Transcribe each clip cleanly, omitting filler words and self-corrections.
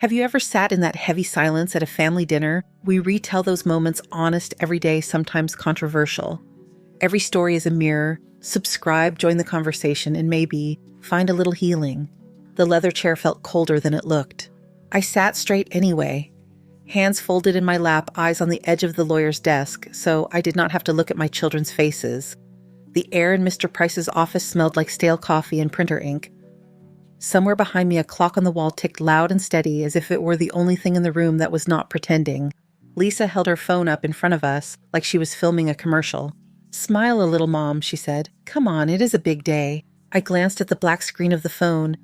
Have you ever sat in that heavy silence at a family dinner? We retell those moments honest, everyday, sometimes controversial. Every story is a mirror. Subscribe, join the conversation, and maybe find a little healing. The leather chair felt colder than it looked. I sat straight anyway, hands folded in my lap, eyes on the edge of the lawyer's desk, so I did not have to look at my children's faces. The air in Mr. Price's office smelled like stale coffee and printer ink. Somewhere behind me, a clock on the wall ticked loud and steady, as if it were the only thing in the room that was not pretending. Lisa held her phone up in front of us, like she was filming a commercial. "Smile a little, Mom," she said. "Come on, it is a big day." I glanced at the black screen of the phone.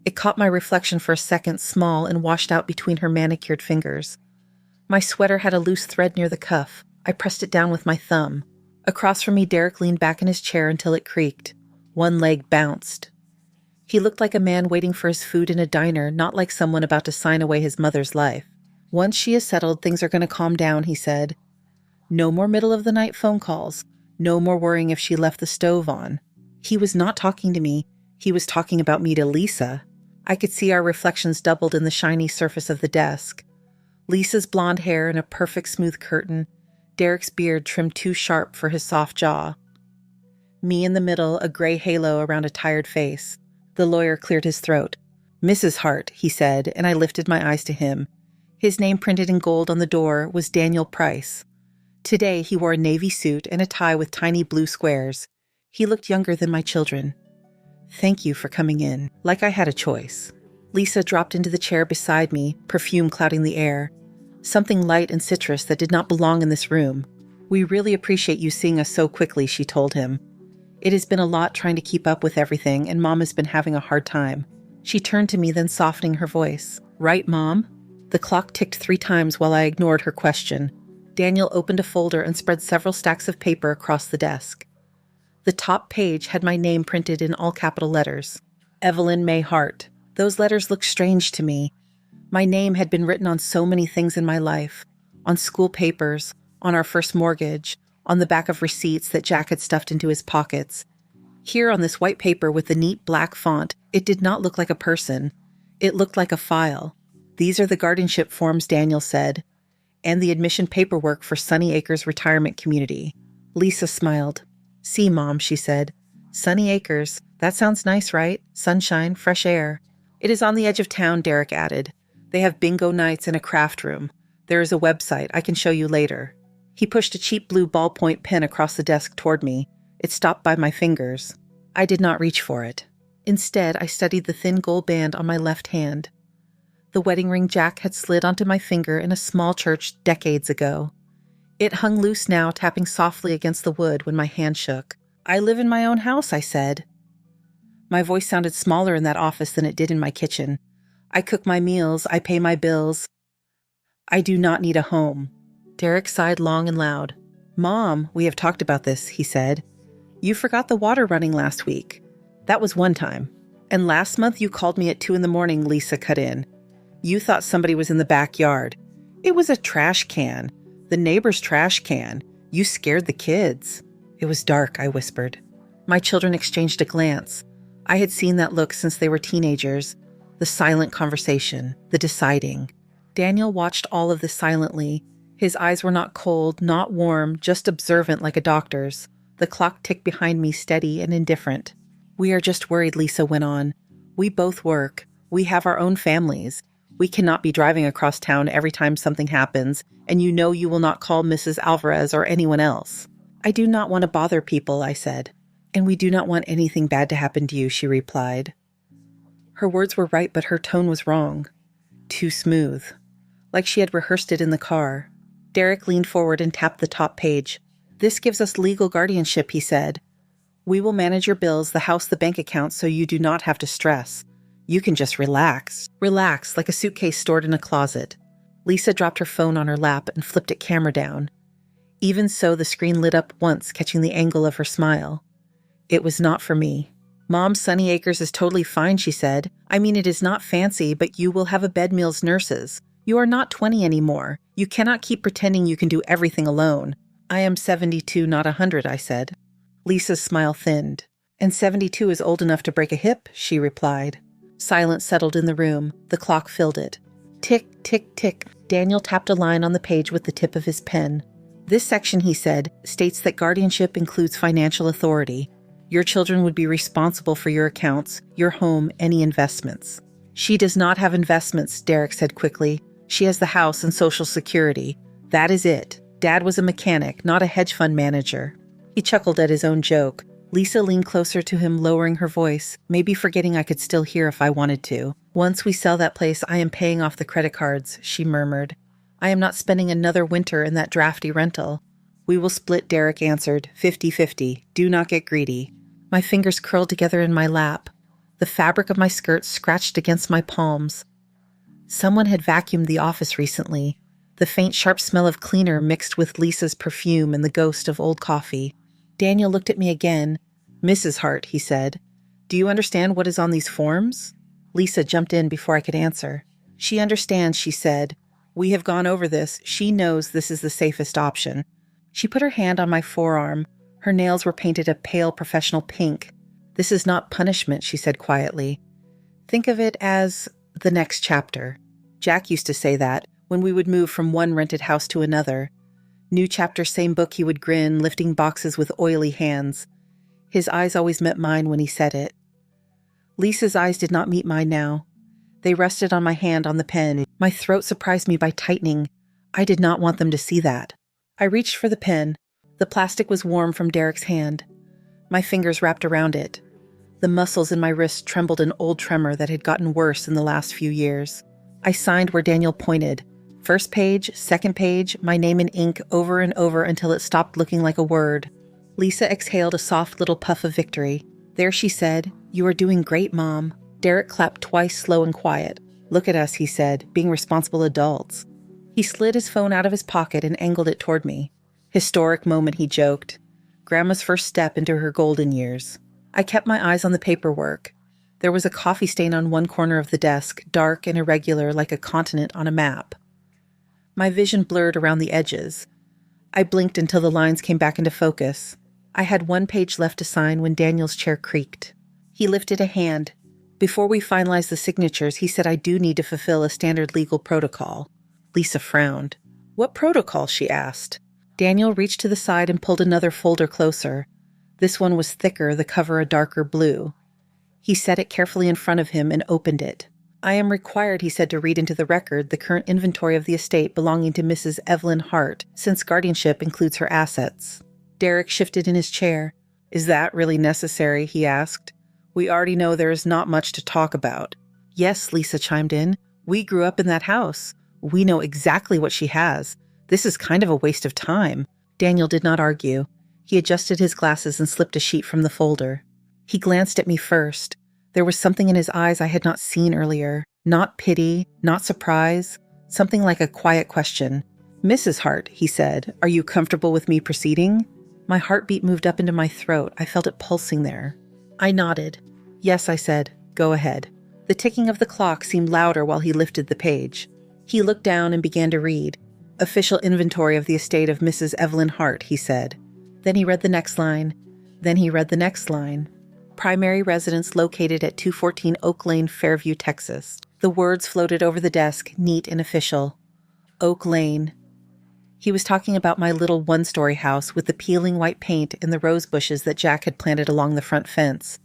It caught my reflection for a second, small and washed out between her manicured fingers. My sweater had a loose thread near the cuff. I pressed it down with my thumb. Across from me, Derek leaned back in his chair until it creaked. One leg bounced. He looked like a man waiting for his food in a diner, not like someone about to sign away his mother's life. "Once she is settled, things are going to calm down," he said. "No more middle-of-the-night phone calls. No more worrying if she left the stove on." He was not talking to me. He was talking about me to Lisa. I could see our reflections doubled in the shiny surface of the desk. Lisa's blonde hair in a perfect smooth curtain, Derek's beard trimmed too sharp for his soft jaw. Me in the middle, a gray halo around a tired face. The lawyer cleared his throat. "Mrs. Hart," he said, and I lifted my eyes to him. His name printed in gold on the door was Daniel Price. Today he wore a navy suit and a tie with tiny blue squares. He looked younger than my children. "Thank you for coming in," like I had a choice. Lisa dropped into the chair beside me, perfume clouding the air. Something light and citrus that did not belong in this room. "We really appreciate you seeing us so quickly," she told him. "It has been a lot trying to keep up with everything, and Mom has been having a hard time." She turned to me, then softening her voice. "Right, Mom?" The clock ticked 3 times while I ignored her question. Daniel opened a folder and spread several stacks of paper across the desk. The top page had my name printed in all capital letters. Evelyn May Hart. Those letters looked strange to me. My name had been written on so many things in my life. On school papers, on our first mortgage, on the back of receipts that Jack had stuffed into his pockets. Here on this white paper with the neat black font, it did not look like a person. It looked like a file. "These are the guardianship forms," Daniel said, "and the admission paperwork for Sunny Acres Retirement Community." Lisa smiled. "See, Mom," she said. "Sunny Acres. That sounds nice, right? Sunshine, fresh air." "It is on the edge of town," Derek added. "They have bingo nights and a craft room. There is a website. I can show you later." He pushed a cheap blue ballpoint pen across the desk toward me. It stopped by my fingers. I did not reach for it. Instead, I studied the thin gold band on my left hand. The wedding ring Jack had slid onto my finger in a small church decades ago. It hung loose now, tapping softly against the wood when my hand shook. "I live in my own house," I said. My voice sounded smaller in that office than it did in my kitchen. "I cook my meals. I pay my bills. I do not need a home." Derek sighed long and loud. "Mom, we have talked about this," he said. "You forgot the water running last week. That was one time. And last month you called me at 2 a.m, Lisa cut in. You thought somebody was in the backyard. It was a trash can. The neighbor's trash can. You scared the kids." "It was dark," I whispered. My children exchanged a glance. I had seen that look since they were teenagers. The silent conversation, the deciding. Daniel watched all of this silently. His eyes were not cold, not warm, just observant like a doctor's. The clock ticked behind me, steady and indifferent. "We are just worried," Lisa went on. "We both work. We have our own families. We cannot be driving across town every time something happens, and you know you will not call Mrs. Alvarez or anyone else." "I do not want to bother people," I said. "And we do not want anything bad to happen to you," she replied. Her words were right, but her tone was wrong. Too smooth. Like she had rehearsed it in the car. Derek leaned forward and tapped the top page. "This gives us legal guardianship," he said. "We will manage your bills, the house, the bank account, so you do not have to stress. You can just relax. Relax, like a suitcase stored in a closet." Lisa dropped her phone on her lap and flipped it camera down. Even so, the screen lit up once, catching the angle of her smile. It was not for me. "Mom, Sunny Acres is totally fine," she said. "I mean, it is not fancy, but you will have a bed meals nurses. You are not 20 anymore. You cannot keep pretending you can do everything alone." "I am 72, not 100, I said. Lisa's smile thinned. "And 72 is old enough to break a hip," she replied. Silence settled in the room. The clock filled it. Tick, tick, tick. Daniel tapped a line on the page with the tip of his pen. This section, he said, states that guardianship includes financial authority. Your children would be responsible for your accounts, your home, any investments. She does not have investments, Derek said quickly. She has the house and Social Security. That is it. Dad was a mechanic, not a hedge fund manager. He chuckled at his own joke. Lisa leaned closer to him, lowering her voice, maybe forgetting I could still hear if I wanted to. Once we sell that place, I am paying off the credit cards, she murmured. I am not spending another winter in that drafty rental. We will split, Derek answered, 50-50. Do not get greedy. My fingers curled together in my lap. The fabric of my skirt scratched against my palms. Someone had vacuumed the office recently. The faint, sharp smell of cleaner mixed with Lisa's perfume and the ghost of old coffee. Daniel looked at me again. Mrs. Hart, he said, do you understand what is on these forms? Lisa jumped in before I could answer. She understands, she said. We have gone over this. She knows this is the safest option. She put her hand on my forearm. Her nails were painted a pale professional pink. This is not punishment, she said quietly. Think of it as the next chapter. Jack used to say that when we would move from one rented house to another. New chapter, same book, he would grin, lifting boxes with oily hands. His eyes always met mine when he said it. Lisa's eyes did not meet mine now. They rested on my hand on the pen. My throat surprised me by tightening. I did not want them to see that. I reached for the pen. The plastic was warm from Derek's hand. My fingers wrapped around it. The muscles in my wrist trembled an old tremor that had gotten worse in the last few years. I signed where Daniel pointed. First page, second page, my name in ink over and over until it stopped looking like a word. Lisa exhaled a soft little puff of victory. There, she said, you are doing great, Mom. Derek clapped twice, slow and quiet. Look at us, he said, being responsible adults. He slid his phone out of his pocket and angled it toward me. Historic moment, he joked. Grandma's first step into her golden years. I kept my eyes on the paperwork. There was a coffee stain on one corner of the desk, dark and irregular like a continent on a map. My vision blurred around the edges. I blinked until the lines came back into focus. I had one page left to sign when Daniel's chair creaked. He lifted a hand. Before we finalized the signatures, he said I do need to fulfill a standard legal protocol. Lisa frowned. What protocol? She asked. Daniel reached to the side and pulled another folder closer. This one was thicker, the cover a darker blue. He set it carefully in front of him and opened it. I am required, he said, to read into the record the current inventory of the estate belonging to Mrs. Evelyn Hart, since guardianship includes her assets. Derek shifted in his chair. Is that really necessary? He asked. We already know there is not much to talk about. Yes, Lisa chimed in. We grew up in that house. We know exactly what she has. This is kind of a waste of time. Daniel did not argue. He adjusted his glasses and slipped a sheet from the folder. He glanced at me first. There was something in his eyes I had not seen earlier. Not pity, not surprise, something like a quiet question. Mrs. Hart, he said, are you comfortable with me proceeding? My heartbeat moved up into my throat. I felt it pulsing there. I nodded. Yes, I said. Go ahead. The ticking of the clock seemed louder while he lifted the page. He looked down and began to read. Official inventory of the estate of Mrs. Evelyn Hart, he said. Then he read the next line. Then he read the next line. Primary residence located at 214 Oak Lane, Fairview, Texas. The words floated over the desk, neat and official. Oak Lane. He was talking about my little one-story house with the peeling white paint and the rose bushes that Jack had planted along the front fence.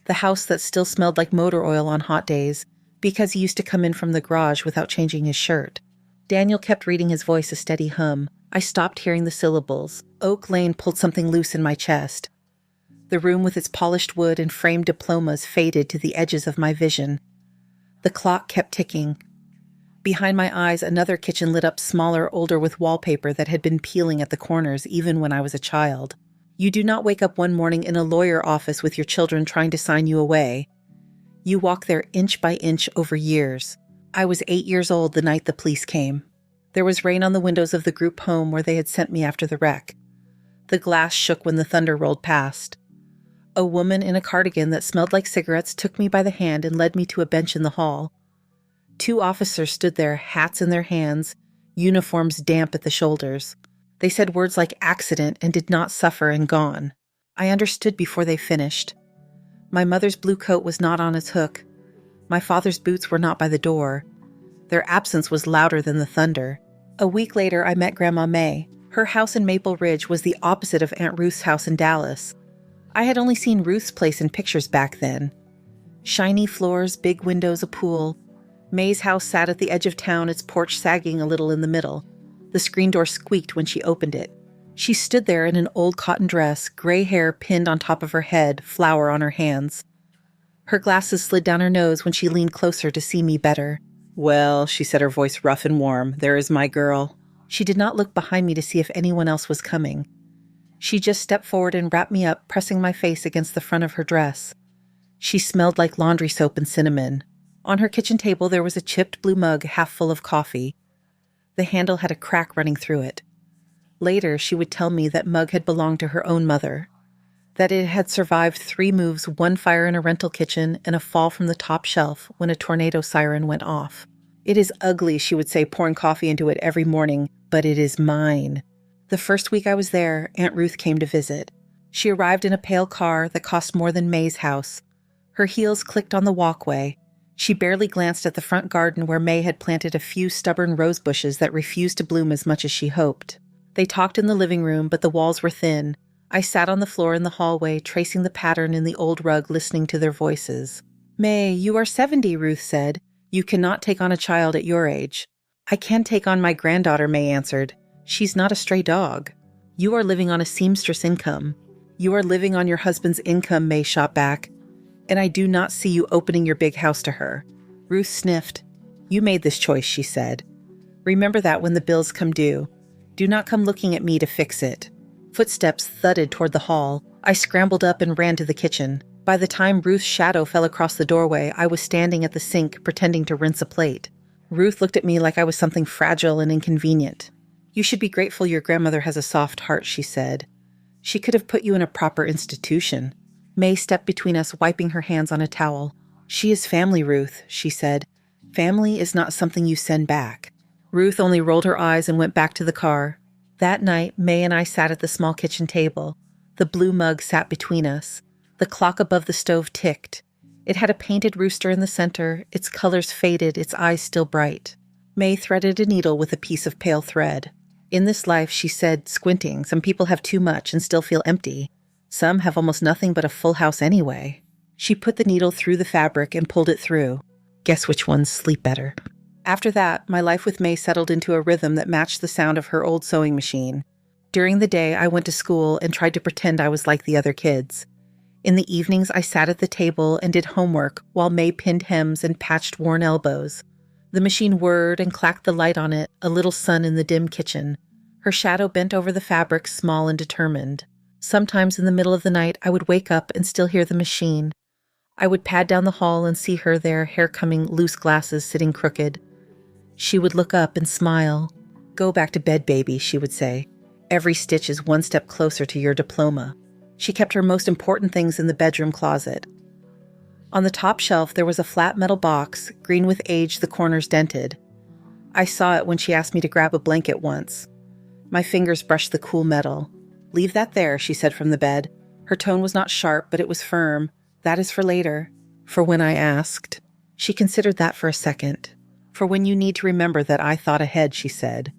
The house that still smelled like motor oil on hot days because he used to come in from the garage without changing his shirt. Daniel kept reading, his voice a steady hum. I stopped hearing the syllables. Oak Lane pulled something loose in my chest. The room with its polished wood and framed diplomas faded to the edges of my vision. The clock kept ticking. Behind my eyes, another kitchen lit up, smaller, older, with wallpaper that had been peeling at the corners even when I was a child. You do not wake up one morning in a lawyer office with your children trying to sign you away. You walk there inch by inch over years. I was 8 years old the night the police came. There was rain on the windows of the group home where they had sent me after the wreck. The glass shook when the thunder rolled past. A woman in a cardigan that smelled like cigarettes took me by the hand and led me to a bench in the hall. 2 officers stood there, hats in their hands, uniforms damp at the shoulders. They said words like accident and did not suffer and gone. I understood before they finished. My mother's blue coat was not on its hook. My father's boots were not by the door. Their absence was louder than the thunder. A week later, I met Grandma May. Her house in Maple Ridge was the opposite of Aunt Ruth's house in Dallas. I had only seen Ruth's place in pictures back then. Shiny floors, big windows, a pool. May's house sat at the edge of town, its porch sagging a little in the middle. The screen door squeaked when she opened it. She stood there in an old cotton dress, gray hair pinned on top of her head, flour on her hands. Her glasses slid down her nose when she leaned closer to see me better. "Well," she said, her voice rough and warm, "there is my girl." She did not look behind me to see if anyone else was coming. She just stepped forward and wrapped me up, pressing my face against the front of her dress. She smelled like laundry soap and cinnamon. On her kitchen table there was a chipped blue mug half full of coffee. The handle had a crack running through it. Later, she would tell me that mug had belonged to her own mother, that it had survived 3 moves, 1 fire in a rental kitchen, and a fall from the top shelf when a tornado siren went off. "It is ugly," she would say, pouring coffee into it every morning, "but it is mine." The first week I was there, Aunt Ruth came to visit. She arrived in a pale car that cost more than May's house. Her heels clicked on the walkway. She barely glanced at the front garden where May had planted a few stubborn rose bushes that refused to bloom as much as she hoped. They talked in the living room, but the walls were thin. I sat on the floor in the hallway, tracing the pattern in the old rug, listening to their voices. "May, you are 70, Ruth said. You cannot take on a child at your age." "I can take on my granddaughter," May answered. "She's not a stray dog." "You are living on a seamstress income." "You are living on your husband's income," May shot back. "And I do not see you opening your big house to her." Ruth sniffed. "You made this choice," she said. "Remember that when the bills come due. Do not come looking at me to fix it." Footsteps thudded toward the hall. I scrambled up and ran to the kitchen. By the time Ruth's shadow fell across the doorway, I was standing at the sink, pretending to rinse a plate. Ruth looked at me like I was something fragile and inconvenient. "You should be grateful your grandmother has a soft heart," she said. "She could have put you in a proper institution." May stepped between us, wiping her hands on a towel. "She is family, Ruth," she said. "Family is not something you send back." Ruth only rolled her eyes and went back to the car. That night, May and I sat at the small kitchen table. The blue mug sat between us. The clock above the stove ticked. It had a painted rooster in the center, its colors faded, its eyes still bright. May threaded a needle with a piece of pale thread. "In this life," she said, squinting, "some people have too much and still feel empty. Some have almost nothing but a full house anyway." She put the needle through the fabric and pulled it through. Guess which ones sleep better. After that, my life with May settled into a rhythm that matched the sound of her old sewing machine. During the day, I went to school and tried to pretend I was like the other kids. In the evenings, I sat at the table and did homework while May pinned hems and patched worn elbows. The machine whirred and clacked the light on it, a little sun in the dim kitchen. Her shadow bent over the fabric, small and determined. Sometimes in the middle of the night, I would wake up and still hear the machine. I would pad down the hall and see her there, hair coming, loose glasses sitting crooked. She would look up and smile. "Go back to bed, baby," she would say. "Every stitch is one step closer to your diploma." She kept her most important things in the bedroom closet. On the top shelf, there was a flat metal box, green with age, the corners dented. I saw it when she asked me to grab a blanket once. My fingers brushed the cool metal. "Leave that there," she said from the bed. Her tone was not sharp, but it was firm. "That is for later." "For when I asked." She considered that for a second. "For when you need to remember that I thought ahead," she said.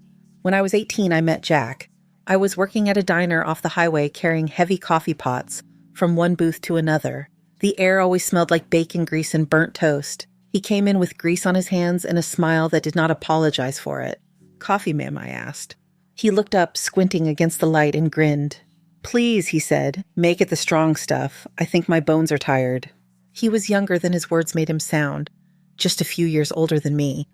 When I was 18, I met Jack. I was working at a diner off the highway carrying heavy coffee pots from one booth to another. The air always smelled like bacon grease and burnt toast. He came in with grease on his hands and a smile that did not apologize for it. "Coffee, ma'am?" I asked. He looked up, squinting against the light, and grinned. "Please," he said, "make it the strong stuff. I think my bones are tired." He was younger than his words made him sound, just a few years older than me.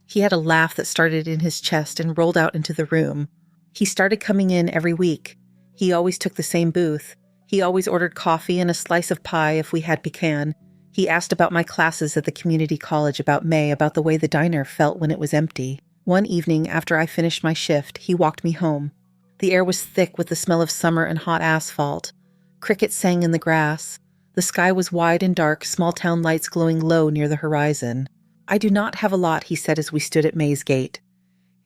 He had a laugh that started in his chest and rolled out into the room. He started coming in every week. He always took the same booth. He always ordered coffee and a slice of pie if we had pecan. He asked about my classes at the community college, about May, about the way the diner felt when it was empty. One evening, after I finished my shift, he walked me home. The air was thick with the smell of summer and hot asphalt. Crickets sang in the grass. The sky was wide and dark, small town lights glowing low near the horizon. "I do not have a lot," he said as we stood at May's gate.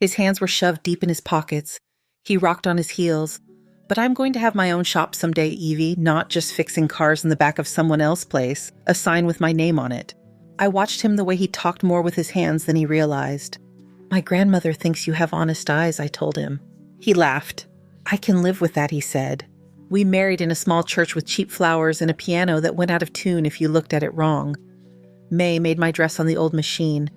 His hands were shoved deep in his pockets. He rocked on his heels. "But I'm going to have my own shop someday, Evie, not just fixing cars in the back of someone else's place, a sign with my name on it." I watched him the way he talked more with his hands than he realized. "My grandmother thinks you have honest eyes," I told him. He laughed. "I can live with that," he said. "We married in a small church with cheap flowers and a piano that went out of tune if you looked at it wrong. May made my dress on the old machine.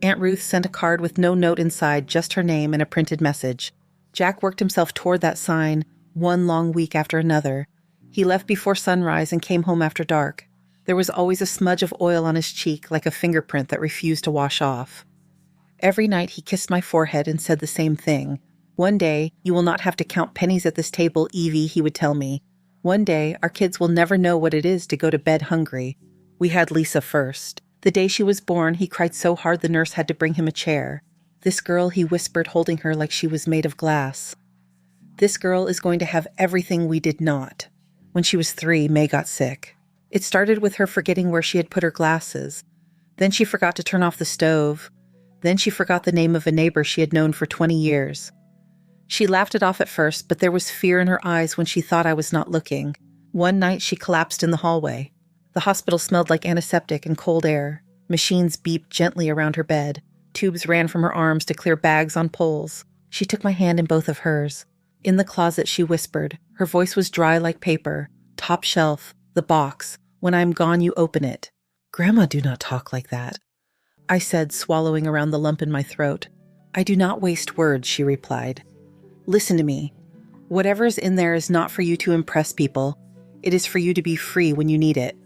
Aunt Ruth sent a card with no note inside, just her name and a printed message. Jack worked himself toward that sign, one long week after another. He left before sunrise and came home after dark. There was always a smudge of oil on his cheek, like a fingerprint that refused to wash off. Every night he kissed my forehead and said the same thing. "One day, you will not have to count pennies at this table, Evie," he would tell me. "One day, our kids will never know what it is to go to bed hungry." We had Lisa first. The day she was born, he cried so hard the nurse had to bring him a chair. "This girl," he whispered, holding her like she was made of glass. "This girl is going to have everything we did not." When she was 3, May got sick. It started with her forgetting where she had put her glasses. Then she forgot to turn off the stove. Then she forgot the name of a neighbor she had known for 20 years. She laughed it off at first, but there was fear in her eyes when she thought I was not looking. One night she collapsed in the hallway. The hospital smelled like antiseptic and cold air. Machines beeped gently around her bed. Tubes ran from her arms to clear bags on poles. She took my hand in both of hers. In the closet, she whispered. Her voice was dry like paper. "Top shelf, the box. When I am gone, you open it." "Grandma, do not talk like that," I said, swallowing around the lump in my throat. "I do not waste words," she replied. "Listen to me. Whatever is in there is not for you to impress people. It is for you to be free when you need it.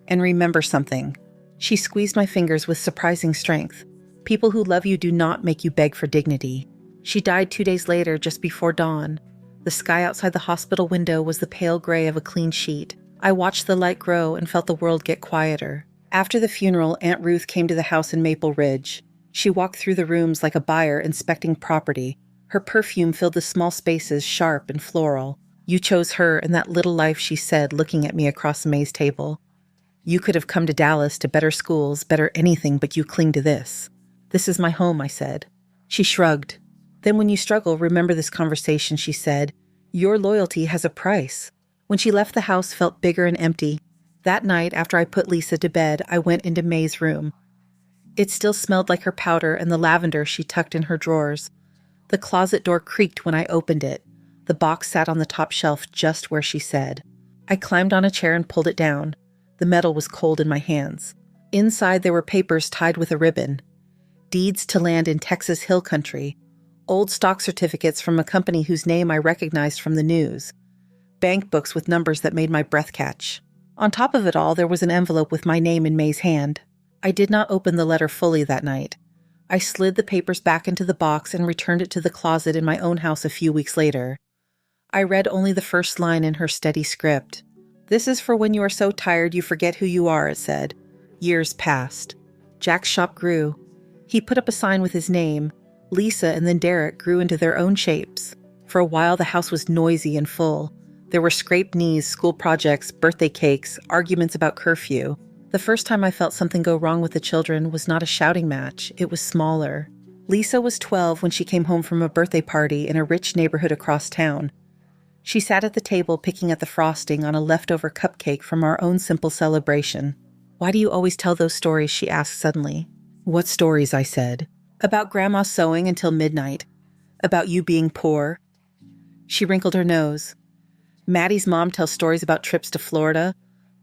And remember something." She squeezed my fingers with surprising strength. "People who love you do not make you beg for dignity." She died 2 days later, just before dawn. The sky outside the hospital window was the pale gray of a clean sheet. I watched the light grow and felt the world get quieter. After the funeral, Aunt Ruth came to the house in Maple Ridge. She walked through the rooms like a buyer inspecting property. Her perfume filled the small spaces, sharp and floral. "You chose her and that little life," she said, looking at me across May's table. "You could have come to Dallas, to better schools, better anything, but you cling to this." "This is my home," I said. She shrugged. "Then when you struggle, remember this conversation," she said. "Your loyalty has a price." When she left, the house felt bigger and empty. That night, after I put Lisa to bed, I went into May's room. It still smelled like her powder and the lavender she tucked in her drawers. The closet door creaked when I opened it. The box sat on the top shelf just where she said. I climbed on a chair and pulled it down. The metal was cold in my hands. Inside there were papers tied with a ribbon. Deeds to land in Texas Hill Country. Old stock certificates from a company whose name I recognized from the news. Bank books with numbers that made my breath catch. On top of it all, there was an envelope with my name in May's hand. I did not open the letter fully that night. I slid the papers back into the box and returned it to the closet in my own house a few weeks later. I read only the first line in her steady script. "This is for when you are so tired you forget who you are," it said. Years passed. Jack's shop grew. He put up a sign with his name. Lisa and then Derek grew into their own shapes. For a while, the house was noisy and full. There were scraped knees, school projects, birthday cakes, arguments about curfew. The first time I felt something go wrong with the children was not a shouting match. It was smaller. Lisa was 12 when she came home from a birthday party in a rich neighborhood across town. She sat at the table picking at the frosting on a leftover cupcake from our own simple celebration. "Why do you always tell those stories?" she asked suddenly. "What stories?" I said. "About Grandma sewing until midnight. About you being poor." She wrinkled her nose. "Maddie's mom tells stories about trips to Florida,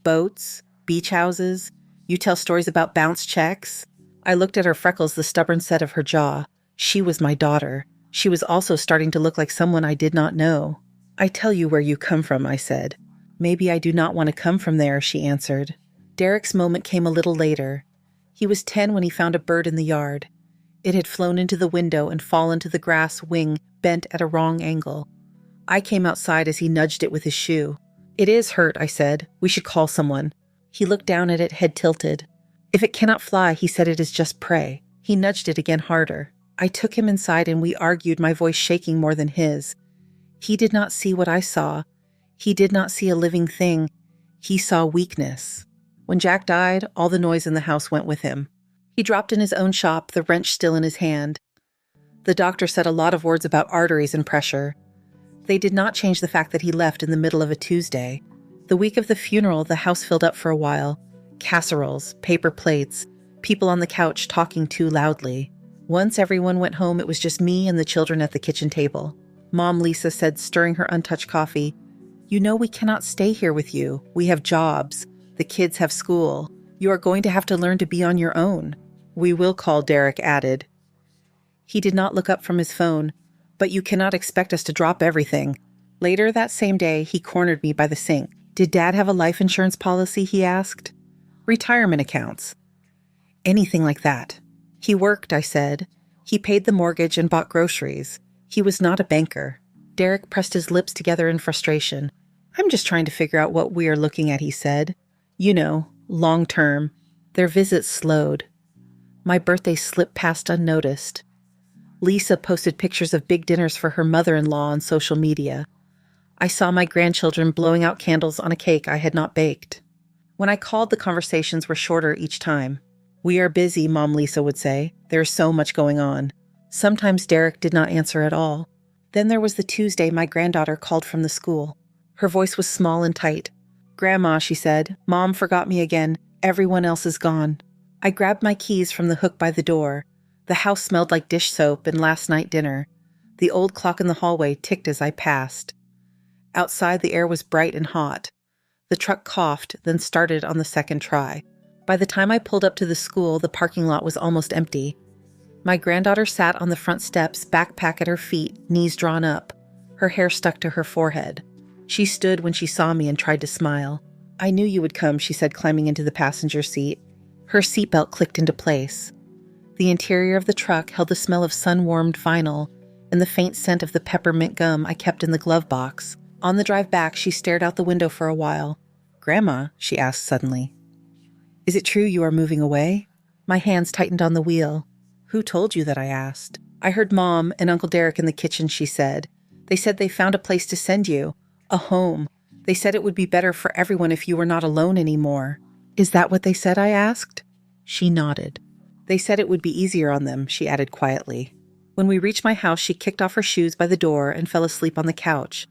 boats, beach houses. You tell stories about bounce checks." I looked at her freckles, the stubborn set of her jaw. She was my daughter. She was also starting to look like someone I did not know. "I tell you where you come from," I said. "Maybe I do not want to come from there," she answered. Derek's moment came a little later. He was 10 when he found a bird in the yard. It had flown into the window and fallen to the grass, wing bent at a wrong angle. I came outside as he nudged it with his shoe. "It is hurt," I said. "We should call someone." He looked down at it, head tilted. "If it cannot fly," he said, "it is just prey." He nudged it again harder. I took him inside and we argued, my voice shaking more than his. He did not see what I saw. He did not see a living thing. He saw weakness. When Jack died, all the noise in the house went with him. He dropped in his own shop, the wrench still in his hand. The doctor said a lot of words about arteries and pressure. They did not change the fact that he left in the middle of a Tuesday. The week of the funeral, the house filled up for a while. Casseroles, paper plates, people on the couch talking too loudly. Once everyone went home, it was just me and the children at the kitchen table. Mom Lisa said, stirring her untouched coffee, "You know we cannot stay here with you. We have jobs. The kids have school. You are going to have to learn to be on your own." "We will call," Derek added. He did not look up from his phone, "but you cannot expect us to drop everything." Later that same day, he cornered me by the sink. "Did Dad have a life insurance policy?" he asked. "Retirement accounts." "Anything like that." "He worked," I said. "He paid the mortgage and bought groceries. He was not a banker." Derek pressed his lips together in frustration. "I'm just trying to figure out what we are looking at," he said. "You know, long term." Their visit slowed. My birthday slipped past unnoticed. Lisa posted pictures of big dinners for her mother-in-law on social media. I saw my grandchildren blowing out candles on a cake I had not baked. When I called, the conversations were shorter each time. "We are busy," Mom Lisa would say. "There is so much going on." Sometimes Derek did not answer at all. Then there was the Tuesday my granddaughter called from the school. Her voice was small and tight. "Grandma," she said, "Mom forgot me again. Everyone else is gone." I grabbed my keys from the hook by the door. The house smelled like dish soap and last night dinner. The old clock in the hallway ticked as I passed. Outside, the air was bright and hot. The truck coughed, then started on the second try. By the time I pulled up to the school, the parking lot was almost empty. My granddaughter sat on the front steps, backpack at her feet, knees drawn up. Her hair stuck to her forehead. She stood when she saw me and tried to smile. "I knew you would come," she said, climbing into the passenger seat. Her seatbelt clicked into place. The interior of the truck held the smell of sun-warmed vinyl and the faint scent of the peppermint gum I kept in the glove box. On the drive back, she stared out the window for a while. "Grandma," she asked suddenly, "is it true you are moving away?" My hands tightened on the wheel. "Who told you that?" I asked. "I heard Mom and Uncle Derek in the kitchen," she said. "They said they found a place to send you. A home. They said it would be better for everyone if you were not alone anymore." "Is that what they said?" I asked. She nodded. "They said it would be easier on them," she added quietly. When we reached my house, she kicked off her shoes by the door and fell asleep on the couch.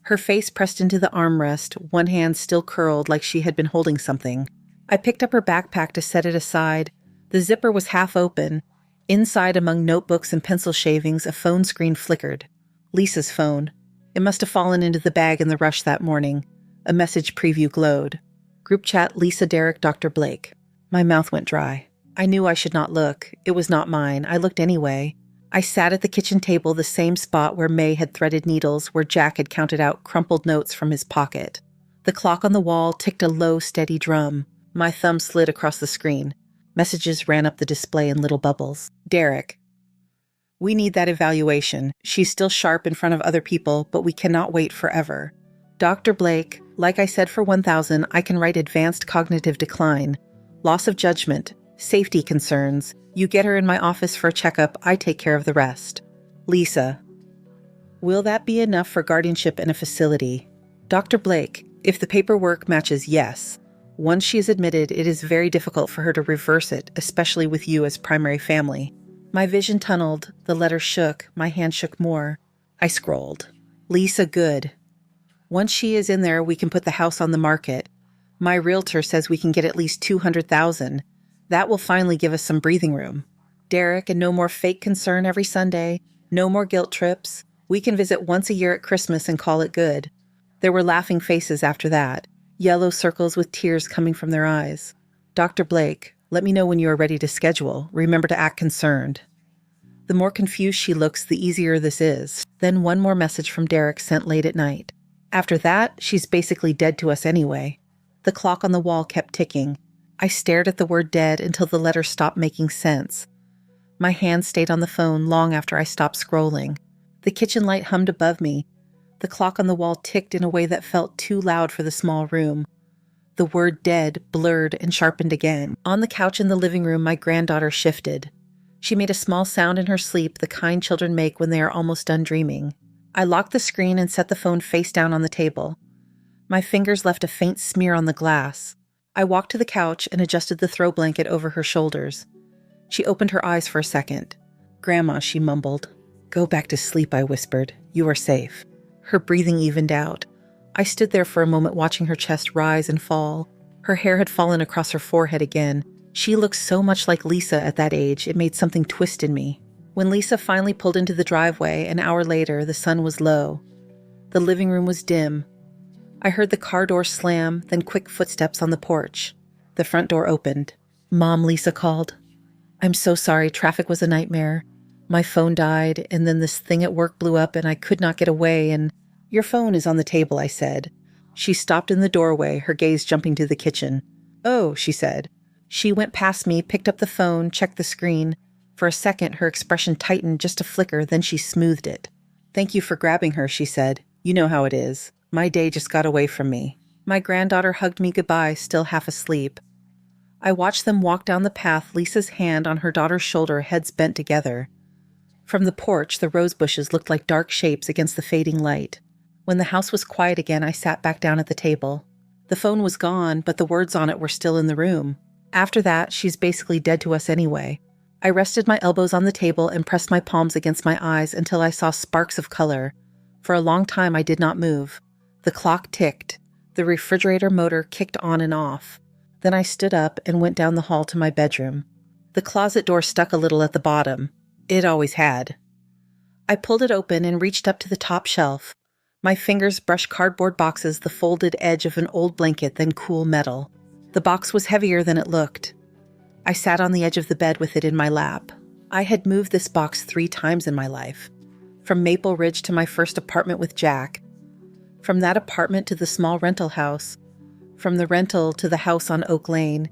Her face pressed into the armrest, one hand still curled like she had been holding something. I picked up her backpack to set it aside. The zipper was half open. Inside, among notebooks and pencil shavings, a phone screen flickered. Lisa's phone. It must have fallen into the bag in the rush that morning. A message preview glowed. Group chat, Lisa, Derek, Dr. Blake. My mouth went dry. I knew I should not look. It was not mine. I looked anyway. I sat at the kitchen table, the same spot where May had threaded needles, where Jack had counted out crumpled notes from his pocket. The clock on the wall ticked a low, steady drum. My thumb slid across the screen. Messages ran up the display in little bubbles. "Derek, we need that evaluation. She's still sharp in front of other people, but we cannot wait forever. Dr. Blake, like I said for 1000, I can write advanced cognitive decline, loss of judgment, safety concerns. You get her in my office for a checkup, I take care of the rest. Lisa, will that be enough for guardianship in a facility? Dr. Blake, if the paperwork matches, yes. Once she is admitted, it is very difficult for her to reverse it, especially with you as primary family." My vision tunneled, the letter shook, my hand shook more. I scrolled. "Lisa, good. Once she is in there, we can put the house on the market. My realtor says we can get at least 200,000. That will finally give us some breathing room. Derek, and no more fake concern every Sunday, no more guilt trips. We can visit once a year at Christmas and call it good." There were laughing faces after that, yellow circles with tears coming from their eyes. "Dr. Blake, let me know when you are ready to schedule. Remember to act concerned." The more confused she looks, the easier this is. Then one more message from Derek sent late at night. After that, she's basically dead to us anyway. The clock on the wall kept ticking. I stared at the word dead until the letter stopped making sense. My hand stayed on the phone long after I stopped scrolling. The kitchen light hummed above me. The clock on the wall ticked in a way that felt too loud for the small room. The word dead blurred and sharpened again. On the couch in the living room, my granddaughter shifted. She made a small sound in her sleep, the kind children make when they are almost done dreaming. I locked the screen and set the phone face down on the table. My fingers left a faint smear on the glass. I walked to the couch and adjusted the throw blanket over her shoulders. She opened her eyes for a second. "Grandma," she mumbled. "Go back to sleep," I whispered. "You are safe." Her breathing evened out. I stood there for a moment watching her chest rise and fall. Her hair had fallen across her forehead again. She looked so much like Lisa at that age, it made something twist in me. When Lisa finally pulled into the driveway, an hour later, the sun was low. The living room was dim. I heard the car door slam, then quick footsteps on the porch. The front door opened. "Mom," Lisa called. "I'm so sorry, traffic was a nightmare. My phone died, and then this thing at work blew up and I could not get away and—" "Your phone is on the table," I said. She stopped in the doorway, her gaze jumping to the kitchen. "Oh," she said. She went past me, picked up the phone, checked the screen. For a second, her expression tightened just a flicker, then she smoothed it. "Thank you for grabbing her," she said. "You know how it is. My day just got away from me." My granddaughter hugged me goodbye, still half asleep. I watched them walk down the path, Lisa's hand on her daughter's shoulder, heads bent together. From the porch, the rose bushes looked like dark shapes against the fading light. When the house was quiet again, I sat back down at the table. The phone was gone, but the words on it were still in the room. After that, she's basically dead to us anyway. I rested my elbows on the table and pressed my palms against my eyes until I saw sparks of color. For a long time, I did not move. The clock ticked. The refrigerator motor kicked on and off. Then I stood up and went down the hall to my bedroom. The closet door stuck a little at the bottom. It always had. I pulled it open and reached up to the top shelf. My fingers brushed cardboard boxes, the folded edge of an old blanket, then cool metal. The box was heavier than it looked. I sat on the edge of the bed with it in my lap. I had moved this box 3 times in my life. From Maple Ridge to my first apartment with Jack. From that apartment to the small rental house. From the rental to the house on Oak Lane.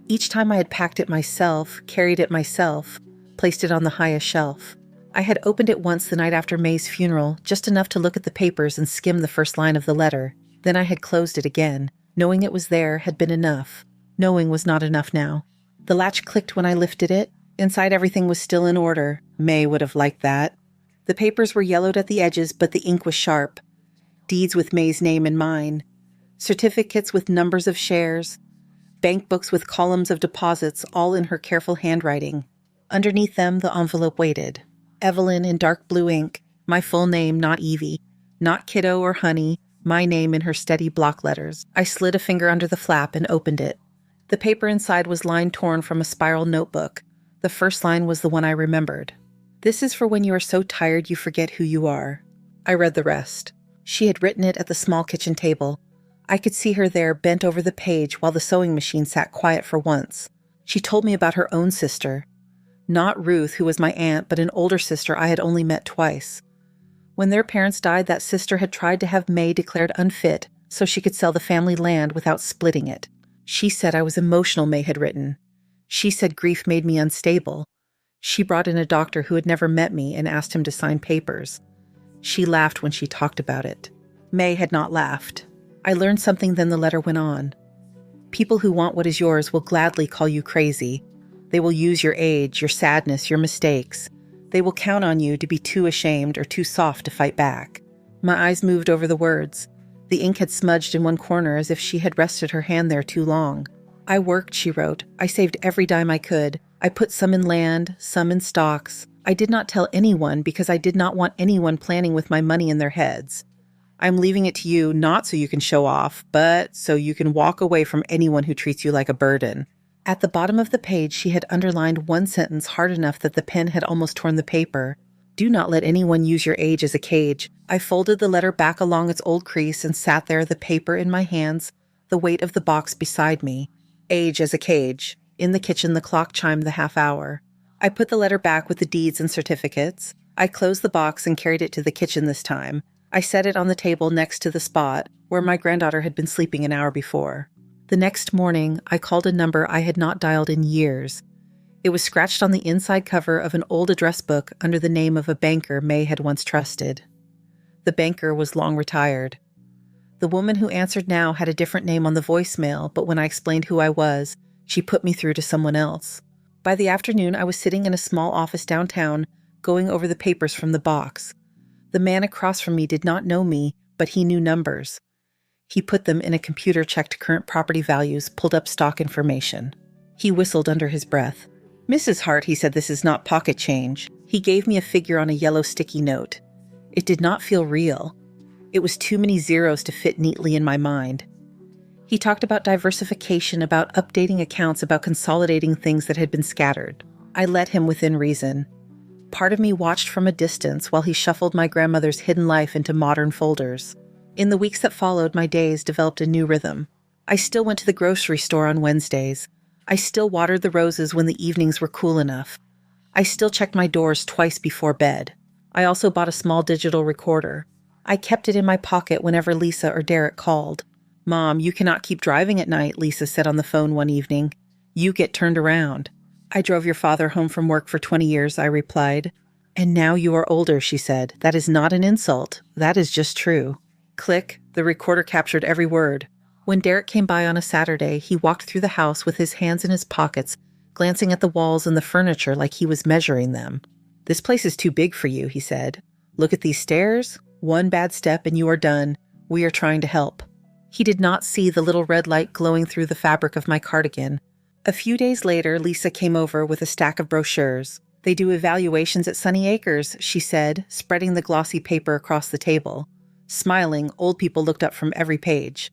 Each time I had packed it myself, carried it myself, placed it on the highest shelf. I had opened it once the night after May's funeral, just enough to look at the papers and skim the first line of the letter. Then I had closed it again. Knowing it was there had been enough. Knowing was not enough now. The latch clicked when I lifted it. Inside everything was still in order. May would have liked that. The papers were yellowed at the edges, but the ink was sharp. Deeds with May's name and mine. Certificates with numbers of shares. Bank books with columns of deposits, all in her careful handwriting. Underneath them, the envelope waited. Evelyn in dark blue ink. My full name, not Evie. Not Kiddo or Honey. My name in her steady block letters. I slid a finger under the flap and opened it. The paper inside was line torn from a spiral notebook. The first line was the one I remembered. "This is for when you are so tired you forget who you are." I read the rest. She had written it at the small kitchen table. I could see her there, bent over the page, while the sewing machine sat quiet for once. She told me about her own sister. Not Ruth, who was my aunt, but an older sister I had only met twice. When their parents died, that sister had tried to have May declared unfit so she could sell the family land without splitting it. She said I was emotional, May had written. She said grief made me unstable. She brought in a doctor who had never met me and asked him to sign papers. She laughed when she talked about it. May had not laughed. I learned something, then the letter went on. People who want what is yours will gladly call you crazy. They will use your age, your sadness, your mistakes. They will count on you to be too ashamed or too soft to fight back. My eyes moved over the words. The ink had smudged in one corner as if she had rested her hand there too long. "I worked," she wrote. "I saved every dime I could. I put some in land, some in stocks. I did not tell anyone because I did not want anyone planning with my money in their heads. I'm leaving it to you not so you can show off, but so you can walk away from anyone who treats you like a burden." At the bottom of the page, she had underlined one sentence hard enough that the pen had almost torn the paper. "Do not let anyone use your age as a cage." I folded the letter back along its old crease and sat there, the paper in my hands, the weight of the box beside me. Age as a cage. In the kitchen, the clock chimed the half hour. I put the letter back with the deeds and certificates. I closed the box and carried it to the kitchen this time. I set it on the table next to the spot where my granddaughter had been sleeping an hour before. The next morning, I called a number I had not dialed in years. It was scratched on the inside cover of an old address book under the name of a banker May had once trusted. The banker was long retired. The woman who answered now had a different name on the voicemail, but when I explained who I was, she put me through to someone else. By the afternoon, I was sitting in a small office downtown, going over the papers from the box. The man across from me did not know me, but he knew numbers. He put them in a computer, checked current property values, pulled up stock information. He whistled under his breath. "Mrs. Hart," he said, "this is not pocket change." He gave me a figure on a yellow sticky note. It did not feel real. It was too many zeros to fit neatly in my mind. He talked about diversification, about updating accounts, about consolidating things that had been scattered. I let him within reason. Part of me watched from a distance while he shuffled my grandmother's hidden life into modern folders. In the weeks that followed, my days developed a new rhythm. I still went to the grocery store on Wednesdays. I still watered the roses when the evenings were cool enough. I still checked my doors twice before bed. I also bought a small digital recorder. I kept it in my pocket whenever Lisa or Derek called. "Mom, you cannot keep driving at night," Lisa said on the phone one evening. "You get turned around." "I drove your father home from work for 20 years, I replied. "And now you are older," she said. "That is not an insult. That is just true." Click, the recorder captured every word. When Derek came by on a Saturday, he walked through the house with his hands in his pockets, glancing at the walls and the furniture like he was measuring them. "This place is too big for you," he said. "Look at these stairs. One bad step and you are done. We are trying to help." He did not see the little red light glowing through the fabric of my cardigan. A few days later, Lisa came over with a stack of brochures. "They do evaluations at Sunny Acres," she said, spreading the glossy paper across the table. Smiling, old people looked up from every page.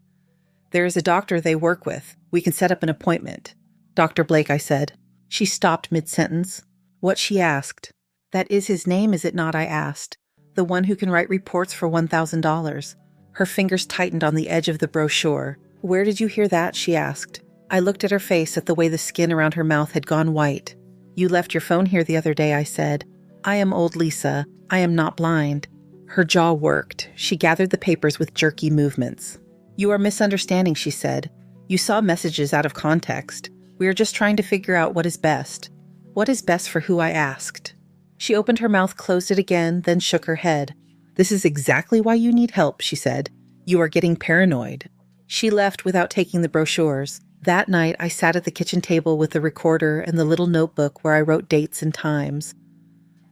"There is a doctor they work with. We can set up an appointment." "Dr. Blake," I said. She stopped mid-sentence. What she asked. "That is his name, is it not?" I asked. "The one who can write reports for $1,000. Her fingers tightened on the edge of the brochure. "Where did you hear that?" she asked. I looked at her face, at the way the skin around her mouth had gone white. "You left your phone here the other day," I said. "I am old Lisa. I am not blind." Her jaw worked. She gathered the papers with jerky movements. "You are misunderstanding," she said. "You saw messages out of context. We are just trying to figure out what is best." "What is best for who?" I asked. She opened her mouth, closed it again, then shook her head. "This is exactly why you need help," she said. "You are getting paranoid." She left without taking the brochures. That night, I sat at the kitchen table with the recorder and the little notebook where I wrote dates and times.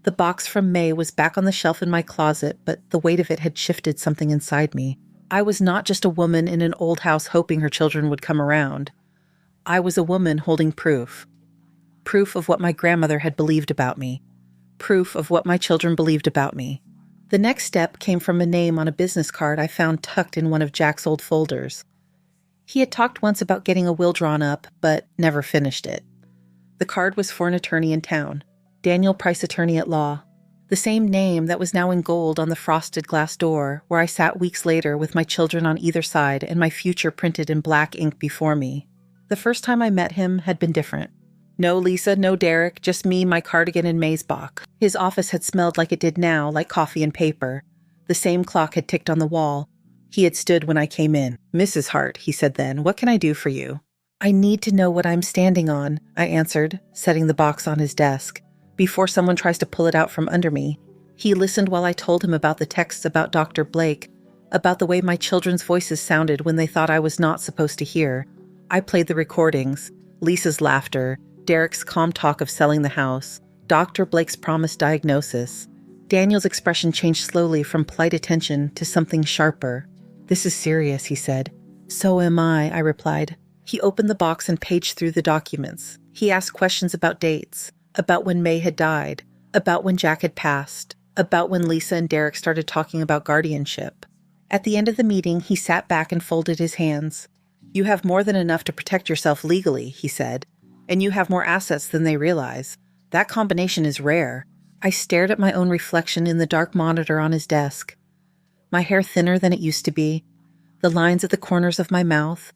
The box from May was back on the shelf in my closet, but the weight of it had shifted something inside me. I was not just a woman in an old house hoping her children would come around. I was a woman holding proof. Proof of what my grandmother had believed about me. Proof of what my children believed about me. The next step came from a name on a business card I found tucked in one of Jack's old folders. He had talked once about getting a will drawn up, but never finished it. The card was for an attorney in town, Daniel Price, attorney at law. The same name that was now in gold on the frosted glass door, where I sat weeks later with my children on either side and my future printed in black ink before me. The first time I met him had been different. No Lisa, no Derek, just me, my cardigan, and Maysbach. His office had smelled like it did now, like coffee and paper. The same clock had ticked on the wall. He had stood when I came in. "Mrs. Hart," he said then, "what can I do for you?" "I need to know what I'm standing on," I answered, setting the box on his desk, before someone tries to pull it out from under me. He listened while I told him about the texts about Dr. Blake, about the way my children's voices sounded when they thought I was not supposed to hear. I played the recordings, Lisa's laughter, Derek's calm talk of selling the house, Dr. Blake's promised diagnosis. Daniel's expression changed slowly from polite attention to something sharper. "This is serious," he said. "So am I replied. He opened the box and paged through the documents. He asked questions about dates, about when May had died, about when Jack had passed, about when Lisa and Derek started talking about guardianship. At the end of the meeting, he sat back and folded his hands. "You have more than enough to protect yourself legally," he said, "and you have more assets than they realize. That combination is rare." I stared at my own reflection in the dark monitor on his desk. My hair thinner than it used to be, the lines at the corners of my mouth,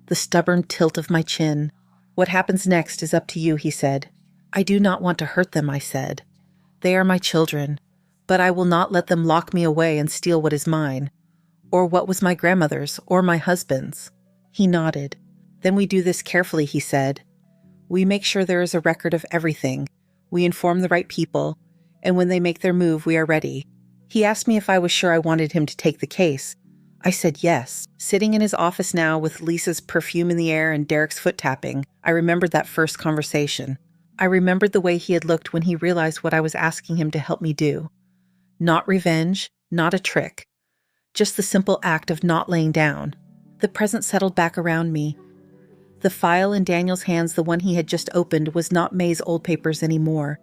the stubborn tilt of my chin. "What happens next is up to you," he said. "I do not want to hurt them," I said. "They are my children, but I will not let them lock me away and steal what is mine, or what was my grandmother's, or my husband's." He nodded. "Then we do this carefully," he said. "We make sure there is a record of everything. We inform the right people, and when they make their move, we are ready." He asked me if I was sure I wanted him to take the case. I said yes. Sitting in his office now with Lisa's perfume in the air and Derek's foot tapping, I remembered that first conversation. I remembered the way he had looked when he realized what I was asking him to help me do. Not revenge, not a trick. Just the simple act of not laying down. The present settled back around me. The file in Daniel's hands, the one he had just opened, was not May's old papers anymore.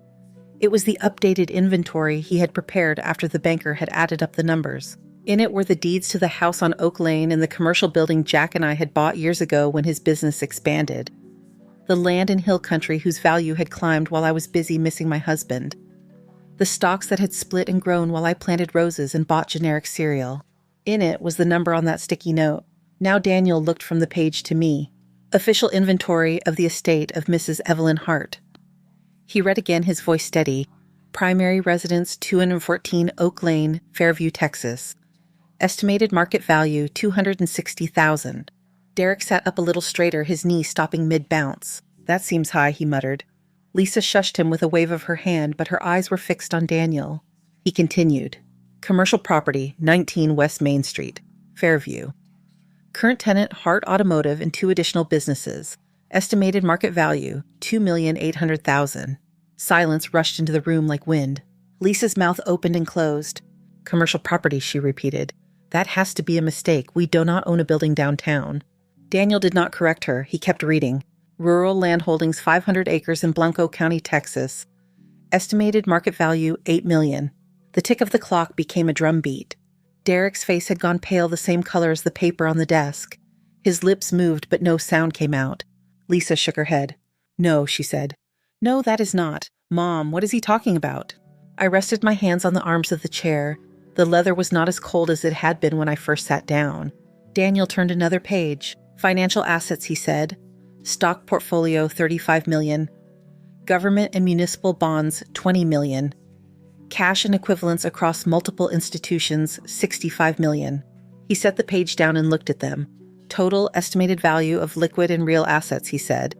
It was the updated inventory he had prepared after the banker had added up the numbers. In it were the deeds to the house on Oak Lane and the commercial building Jack and I had bought years ago when his business expanded. The land in hill country whose value had climbed while I was busy missing my husband. The stalks that had split and grown while I planted roses and bought generic cereal. In it was the number on that sticky note. Now Daniel looked from the page to me. Official inventory of the estate of Mrs. Evelyn Hart. He read again, his voice steady. Primary residence 214 Oak Lane, Fairview, Texas. Estimated market value $260,000. Derek sat up a little straighter, his knee stopping mid-bounce. That seems high, he muttered. Lisa shushed him with a wave of her hand, but her eyes were fixed on Daniel. He continued. Commercial property, 19 West Main Street, Fairview. Current tenant, Hart Automotive, and 2 additional businesses. Estimated market value, $2,800,000. Silence rushed into the room like wind. Lisa's mouth opened and closed. Commercial property, she repeated. That has to be a mistake. We do not own a building downtown. Daniel did not correct her. He kept reading. Rural land holdings, 500 acres in Blanco County, Texas. Estimated market value, $8 million. The tick of the clock became a drumbeat. Derek's face had gone pale, the same color as the paper on the desk. His lips moved, but no sound came out. Lisa shook her head. No, she said. No, that is not. Mom, what is he talking about? I rested my hands on the arms of the chair. The leather was not as cold as it had been when I first sat down. Daniel turned another page. Financial assets, he said. Stock portfolio, $35 million. Government and municipal bonds, $20 million. Cash and equivalents across multiple institutions, $65 million. He set the page down and looked at them. Total estimated value of liquid and real assets, he said.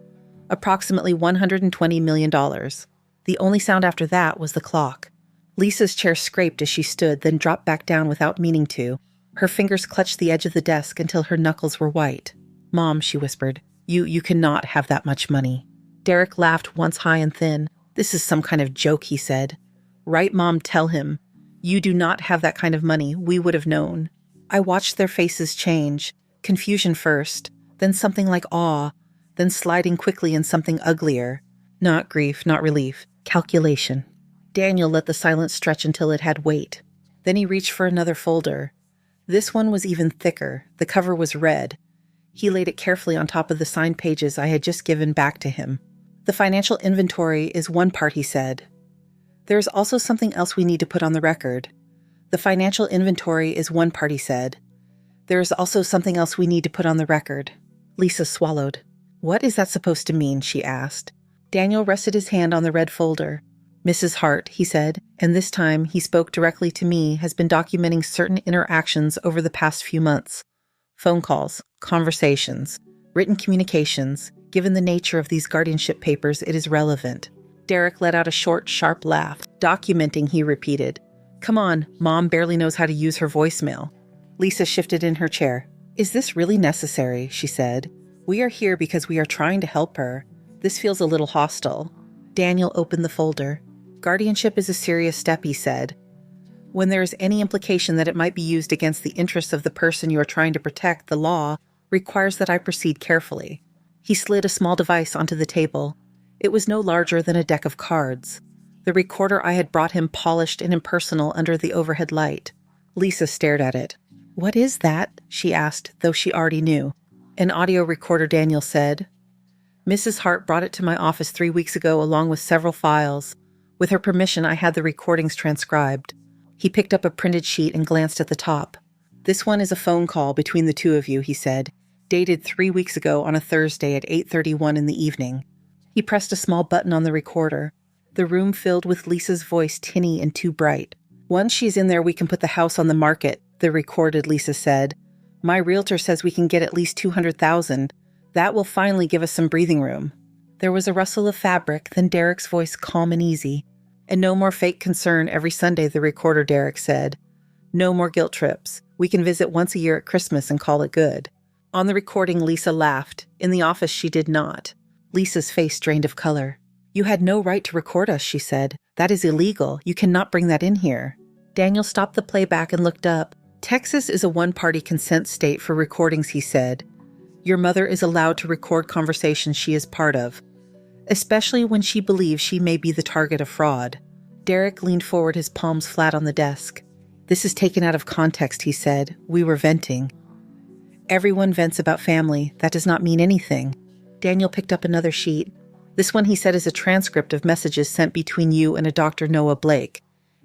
Approximately $120 million. The only sound after that was the clock. Lisa's chair scraped as she stood, then dropped back down without meaning to. Her fingers clutched the edge of the desk until her knuckles were white. Mom, she whispered, you cannot have that much money. Derek laughed once high and thin. This is some kind of joke, he said. Right, Mom, tell him. You do not have that kind of money. We would have known. I watched their faces change. Confusion first, then something like awe, then sliding quickly in something uglier. Not grief, not relief. Calculation. Daniel let the silence stretch until it had weight. Then he reached for another folder. This one was even thicker. The cover was red. He laid it carefully on top of the signed pages I had just given back to him. The financial inventory is one part, he said. There is also something else we need to put on the record. The financial inventory is one part, he said. There is also something else we need to put on the record. Lisa swallowed. What is that supposed to mean? She asked. Daniel rested his hand on the red folder. Mrs. Hart, he said, and this time he spoke directly to me, has been documenting certain interactions over the past few months. Phone calls, conversations, written communications. Given the nature of these guardianship papers, it is relevant. Derek let out a short, sharp laugh. Documenting, he repeated. Come on, Mom barely knows how to use her voicemail. Lisa shifted in her chair. Is this really necessary? She said. We are here because we are trying to help her. This feels a little hostile. Daniel opened the folder. Guardianship is a serious step, he said. When there is any implication that it might be used against the interests of the person you are trying to protect, the law requires that I proceed carefully. He slid a small device onto the table. It was no larger than a deck of cards. The recorder I had brought him polished and impersonal under the overhead light. Lisa stared at it. What is that? She asked, though she already knew. An audio recorder, Daniel said. Mrs. Hart brought it to my office 3 weeks ago along with several files. With her permission, I had the recordings transcribed. He picked up a printed sheet and glanced at the top. This one is a phone call between the two of you, he said, dated 3 weeks ago on a Thursday at 8:31 in the evening. He pressed a small button on the recorder. The room filled with Lisa's voice, tinny and too bright. Once she's in there, we can put the house on the market, the recorded Lisa said. My realtor says we can get at least $200,000. That will finally give us some breathing room. There was a rustle of fabric, then Derek's voice calm and easy. And no more fake concern every Sunday, the recorder, Derek said. No more guilt trips. We can visit once a year at Christmas and call it good. On the recording, Lisa laughed. In the office, she did not. Lisa's face drained of color. You had no right to record us, she said. That is illegal. You cannot bring that in here. Daniel stopped the playback and looked up. Texas is a one-party consent state for recordings, he said. Your mother is allowed to record conversations she is part of, especially when she believes she may be the target of fraud. Derek leaned forward, his palms flat on the desk. "This is taken out of context," he said. "We were venting." "Everyone vents about family. That does not mean anything." Daniel picked up another sheet. "This one," he said, "is a transcript of messages sent between you and a Dr. Noah Blake.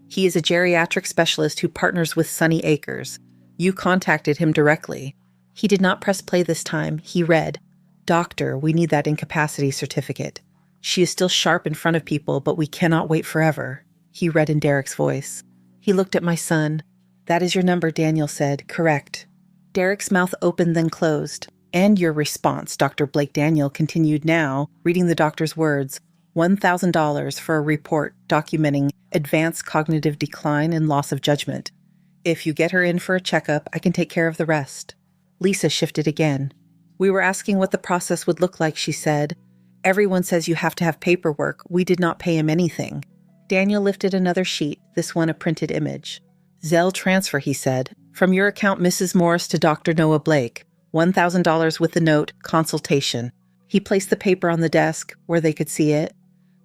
He is a geriatric specialist who partners with Sunny Acres. You contacted him directly." He did not press play this time. He read, "Doctor, we need that incapacity certificate. She is still sharp in front of people, but we cannot wait forever." He read in Derek's voice. He looked at my son. "That is your number," Daniel said. "Correct." Derek's mouth opened, then closed. "And your response," Dr. Blake Daniel continued now, reading the doctor's words, $1,000 for a report documenting advanced cognitive decline and loss of judgment. If you get her in for a checkup, I can take care of the rest." Lisa shifted again. "We were asking what the process would look like," she said. "Everyone says you have to have paperwork. We did not pay him anything." Daniel lifted another sheet, this one a printed image. "Zelle transfer," he said. "From your account, Mrs. Morris, to Dr. Noah Blake. $1,000 with the note, consultation." He placed the paper on the desk where they could see it.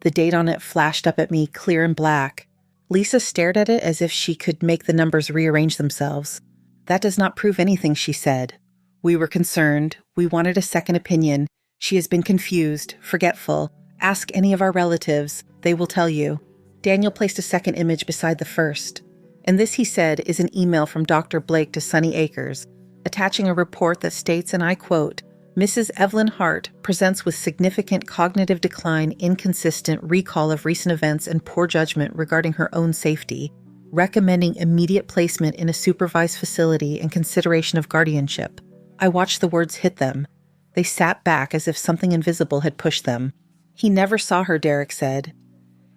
The date on it flashed up at me, clear and black. Lisa stared at it as if she could make the numbers rearrange themselves. "That does not prove anything," she said. "We were concerned. We wanted a second opinion. She has been confused, forgetful. Ask any of our relatives. They will tell you." Daniel placed a second image beside the first. "And this," he said, "is an email from Dr. Blake to Sunny Acres, attaching a report that states, and I quote, Mrs. Evelyn Hart presents with significant cognitive decline, inconsistent recall of recent events, and poor judgment regarding her own safety, recommending immediate placement in a supervised facility and consideration of guardianship." I watched the words hit them. They sat back as if something invisible had pushed them. "He never saw her," Derek said.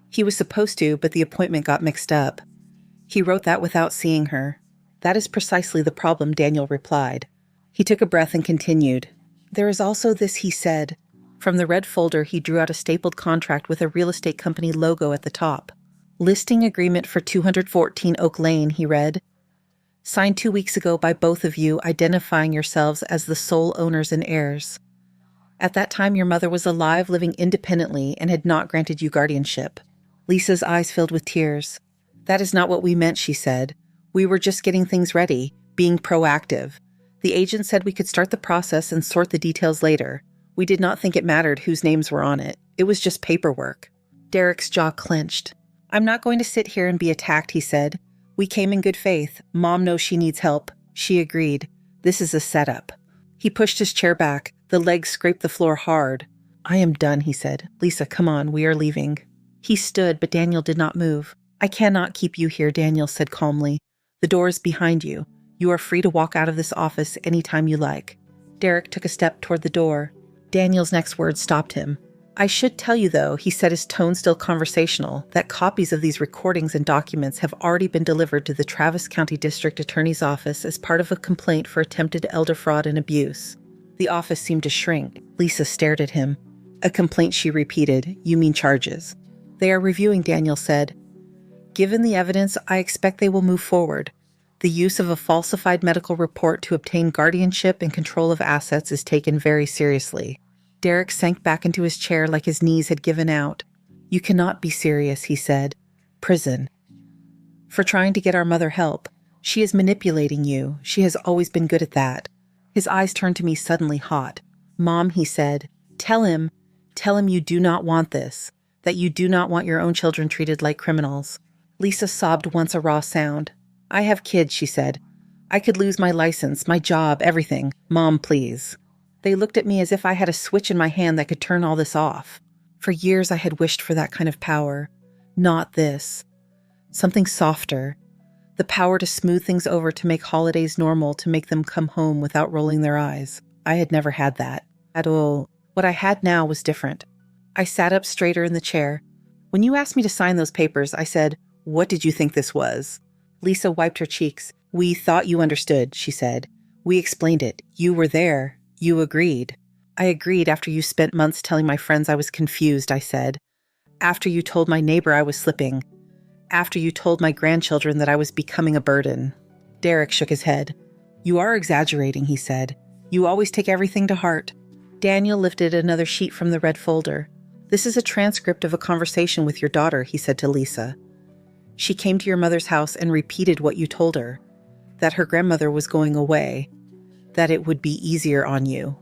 "He was supposed to, but the appointment got mixed up. He wrote that without seeing her." "That is precisely the problem," Daniel replied. He took a breath and continued. "There is also this," he said. From the red folder, he drew out a stapled contract with a real estate company logo at the top. "Listing agreement for 214 Oak Lane," he read. "Signed 2 weeks ago by both of you, identifying yourselves as the sole owners and heirs. At that time, your mother was alive, living independently, and had not granted you guardianship." Lisa's eyes filled with tears. "That is not what we meant," she said. "We were just getting things ready, being proactive. The agent said we could start the process and sort the details later. We did not think it mattered whose names were on it. It was just paperwork." Derek's jaw clenched. "I'm not going to sit here and be attacked," he said. "We came in good faith. Mom knows she needs help." She agreed. "This is a setup." He pushed his chair back. The legs scraped the floor hard. "I am done," he said. "Lisa, come on, we are leaving." He stood, but Daniel did not move. "I cannot keep you here," Daniel said calmly. "The door is behind you. You are free to walk out of this office anytime you like." Derek took a step toward the door. Daniel's next words stopped him. "I should tell you, though," he said, his tone still conversational, "that copies of these recordings and documents have already been delivered to the Travis County District Attorney's Office as part of a complaint for attempted elder fraud and abuse." The office seemed to shrink. Lisa stared at him. "A complaint," she repeated. "You mean charges?" "They are reviewing," Daniel said. "Given the evidence, I expect they will move forward. The use of a falsified medical report to obtain guardianship and control of assets is taken very seriously." Derek sank back into his chair like his knees had given out. "You cannot be serious," he said. "Prison. For trying to get our mother help. She is manipulating you. She has always been good at that." His eyes turned to me suddenly hot. "Mom," he said, tell him you do not want this, that you do not want your own children treated like criminals." Lisa sobbed once a raw sound. "I have kids," she said. "I could lose my license, my job, everything. Mom, please." They looked at me as if I had a switch in my hand that could turn all this off. For years I had wished for that kind of power. Not this. Something softer. The power to smooth things over, to make holidays normal, to make them come home without rolling their eyes. I had never had that. At all. What I had now was different. I sat up straighter in the chair. "When you asked me to sign those papers," I said, "what did you think this was?" Lisa wiped her cheeks. "We thought you understood," she said. "We explained it. You were there. You agreed." "I agreed after you spent months telling my friends I was confused," I said. "After you told my neighbor I was slipping. After you told my grandchildren that I was becoming a burden." Derek shook his head. "You are exaggerating," he said. "You always take everything to heart." Daniel lifted another sheet from the red folder. "This is a transcript of a conversation with your daughter," he said to Lisa. She came to your mother's house and repeated what you told her, that her grandmother was going away, that it would be easier on you.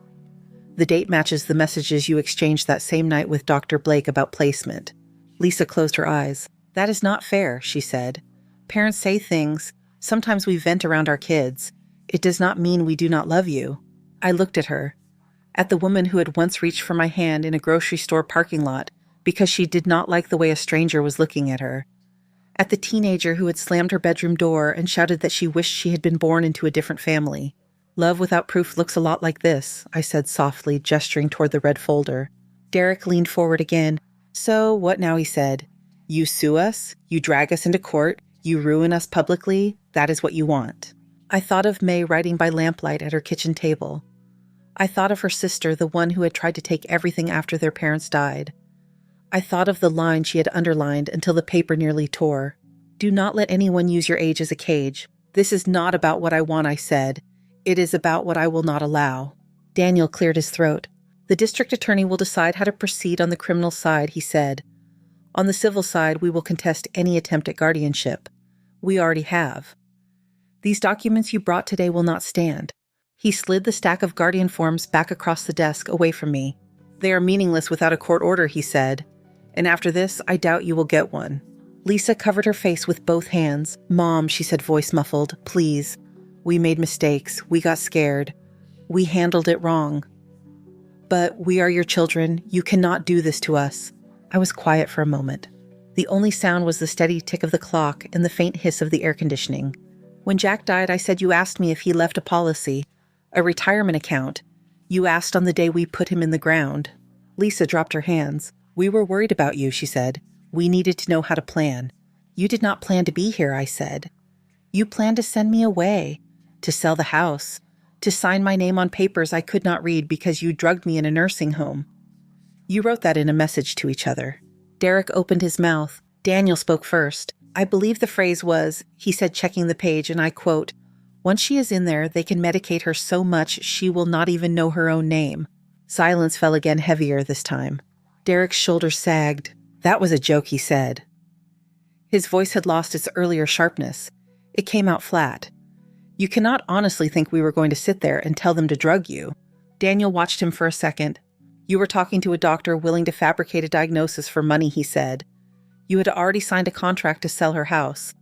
The date matches the messages you exchanged that same night with Dr. Blake about placement. Lisa closed her eyes. That is not fair, she said. Parents say things. Sometimes we vent around our kids. It does not mean we do not love you. I looked at her, at the woman who had once reached for my hand in a grocery store parking lot because she did not like the way a stranger was looking at her, at the teenager who had slammed her bedroom door and shouted that she wished she had been born into a different family. Love without proof looks a lot like this, I said softly, gesturing toward the red folder. Derek leaned forward again. So, what now, he said. You sue us, you drag us into court, you ruin us publicly, that is what you want. I thought of May writing by lamplight at her kitchen table. I thought of her sister, the one who had tried to take everything after their parents died. I thought of the line she had underlined until the paper nearly tore. Do not let anyone use your age as a cage. This is not about what I want, I said. It is about what I will not allow. Daniel cleared his throat. The district attorney will decide how to proceed on the criminal side, he said. On the civil side, we will contest any attempt at guardianship. We already have. These documents you brought today will not stand. He slid the stack of guardian forms back across the desk away from me. They are meaningless without a court order, he said. And after this, I doubt you will get one. Lisa covered her face with both hands. Mom, she said, voice muffled, please. We made mistakes. We got scared. We handled it wrong. But we are your children. You cannot do this to us. I was quiet for a moment. The only sound was the steady tick of the clock and the faint hiss of the air conditioning. When Jack died, I said you asked me if he left a policy, a retirement account. You asked on the day we put him in the ground. Lisa dropped her hands. We were worried about you, she said. We needed to know how to plan. You did not plan to be here, I said. You planned to send me away, to sell the house, to sign my name on papers I could not read because you drugged me in a nursing home. You wrote that in a message to each other. Derek opened his mouth. Daniel spoke first. I believe the phrase was, he said, checking the page, and I quote, once she is in there, they can medicate her so much she will not even know her own name. Silence fell again, heavier this time. Derek's shoulders sagged. That was a joke, he said. His voice had lost its earlier sharpness. It came out flat. You cannot honestly think we were going to sit there and tell them to drug you. Daniel watched him for a second. You were talking to a doctor willing to fabricate a diagnosis for money, he said. You had already signed a contract to sell her house.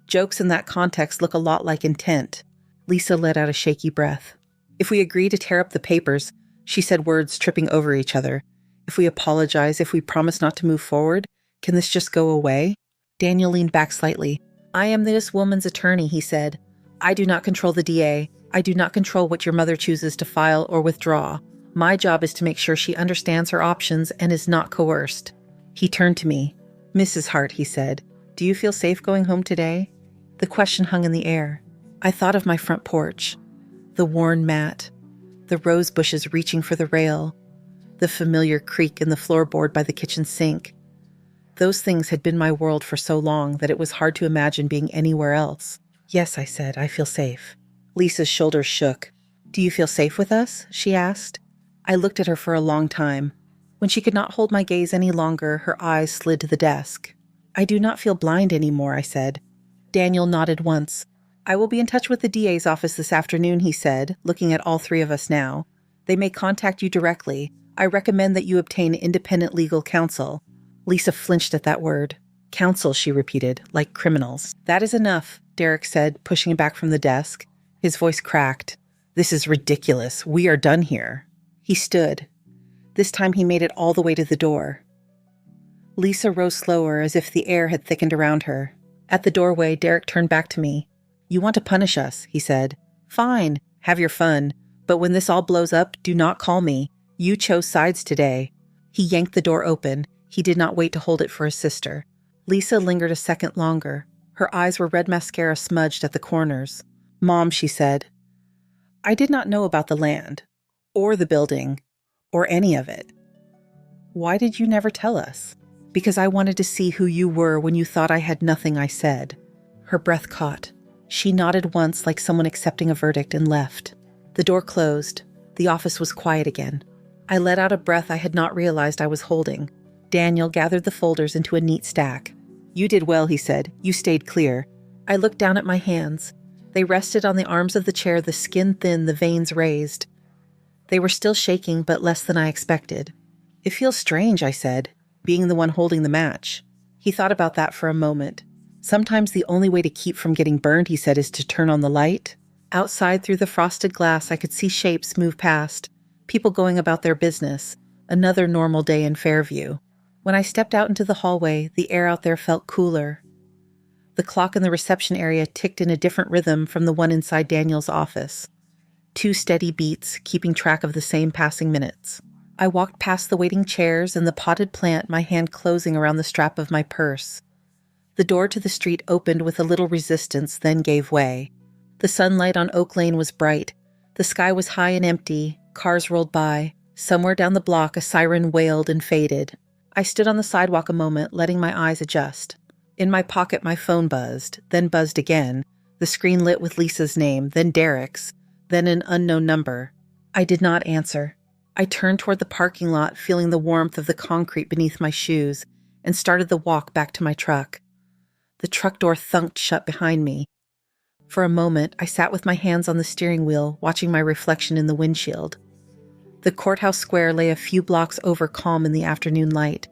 Jokes in that context look a lot like intent. Lisa let out a shaky breath. If we agree to tear up the papers, she said, words tripping over each other. If we apologize, if we promise not to move forward, can this just go away? Daniel leaned back slightly. I am this woman's attorney, he said. I do not control the DA. I do not control what your mother chooses to file or withdraw. My job is to make sure she understands her options and is not coerced. He turned to me. Mrs. Hart, he said, do you feel safe going home today? The question hung in the air. I thought of my front porch, the worn mat, the rose bushes reaching for the rail, the familiar creak in the floorboard by the kitchen sink. Those things had been my world for so long that it was hard to imagine being anywhere else. Yes, I said, I feel safe. Lisa's shoulders shook. Do you feel safe with us? She asked. I looked at her for a long time. When she could not hold my gaze any longer, her eyes slid to the desk. I do not feel blind anymore, I said. Daniel nodded once. I will be in touch with the DA's office this afternoon, he said, looking at all three of us now. They may contact you directly. I recommend that you obtain independent legal counsel. Lisa flinched at that word. Counsel, she repeated, like criminals. That is enough, Derek said, pushing back from the desk. His voice cracked. This is ridiculous. We are done here. He stood. This time he made it all the way to the door. Lisa rose slower as if the air had thickened around her. At the doorway, Derek turned back to me. You want to punish us, he said. Fine, have your fun. But when this all blows up, do not call me. You chose sides today. He yanked the door open. He did not wait to hold it for his sister. Lisa lingered a second longer. Her eyes were red mascara smudged at the corners. Mom, she said, I did not know about the land, or the building, or any of it. Why did you never tell us? Because I wanted to see who you were when you thought I had nothing, I said. Her breath caught. She nodded once like someone accepting a verdict and left. The door closed. The office was quiet again. I let out a breath I had not realized I was holding. Daniel gathered the folders into a neat stack. You did well, he said. You stayed clear. I looked down at my hands. They rested on the arms of the chair, the skin thin, the veins raised. They were still shaking, but less than I expected. It feels strange, I said, being the one holding the match. He thought about that for a moment. Sometimes the only way to keep from getting burned, he said, is to turn on the light. Outside, through the frosted glass, I could see shapes move past, people going about their business. Another normal day in Fairview. When I stepped out into the hallway, the air out there felt cooler. The clock in the reception area ticked in a different rhythm from the one inside Daniel's office. 2 steady beats, keeping track of the same passing minutes. I walked past the waiting chairs and the potted plant, my hand closing around the strap of my purse. The door to the street opened with a little resistance, then gave way. The sunlight on Oak Lane was bright. The sky was high and empty. Cars rolled by. Somewhere down the block, a siren wailed and faded. I stood on the sidewalk a moment, letting my eyes adjust. In my pocket, my phone buzzed, then buzzed again. The screen lit with Lisa's name, then Derek's, then an unknown number. I did not answer. I turned toward the parking lot, feeling the warmth of the concrete beneath my shoes, and started the walk back to my truck. The truck door thunked shut behind me. For a moment, I sat with my hands on the steering wheel, watching my reflection in the windshield. The courthouse square lay a few blocks over, calm in the afternoon light.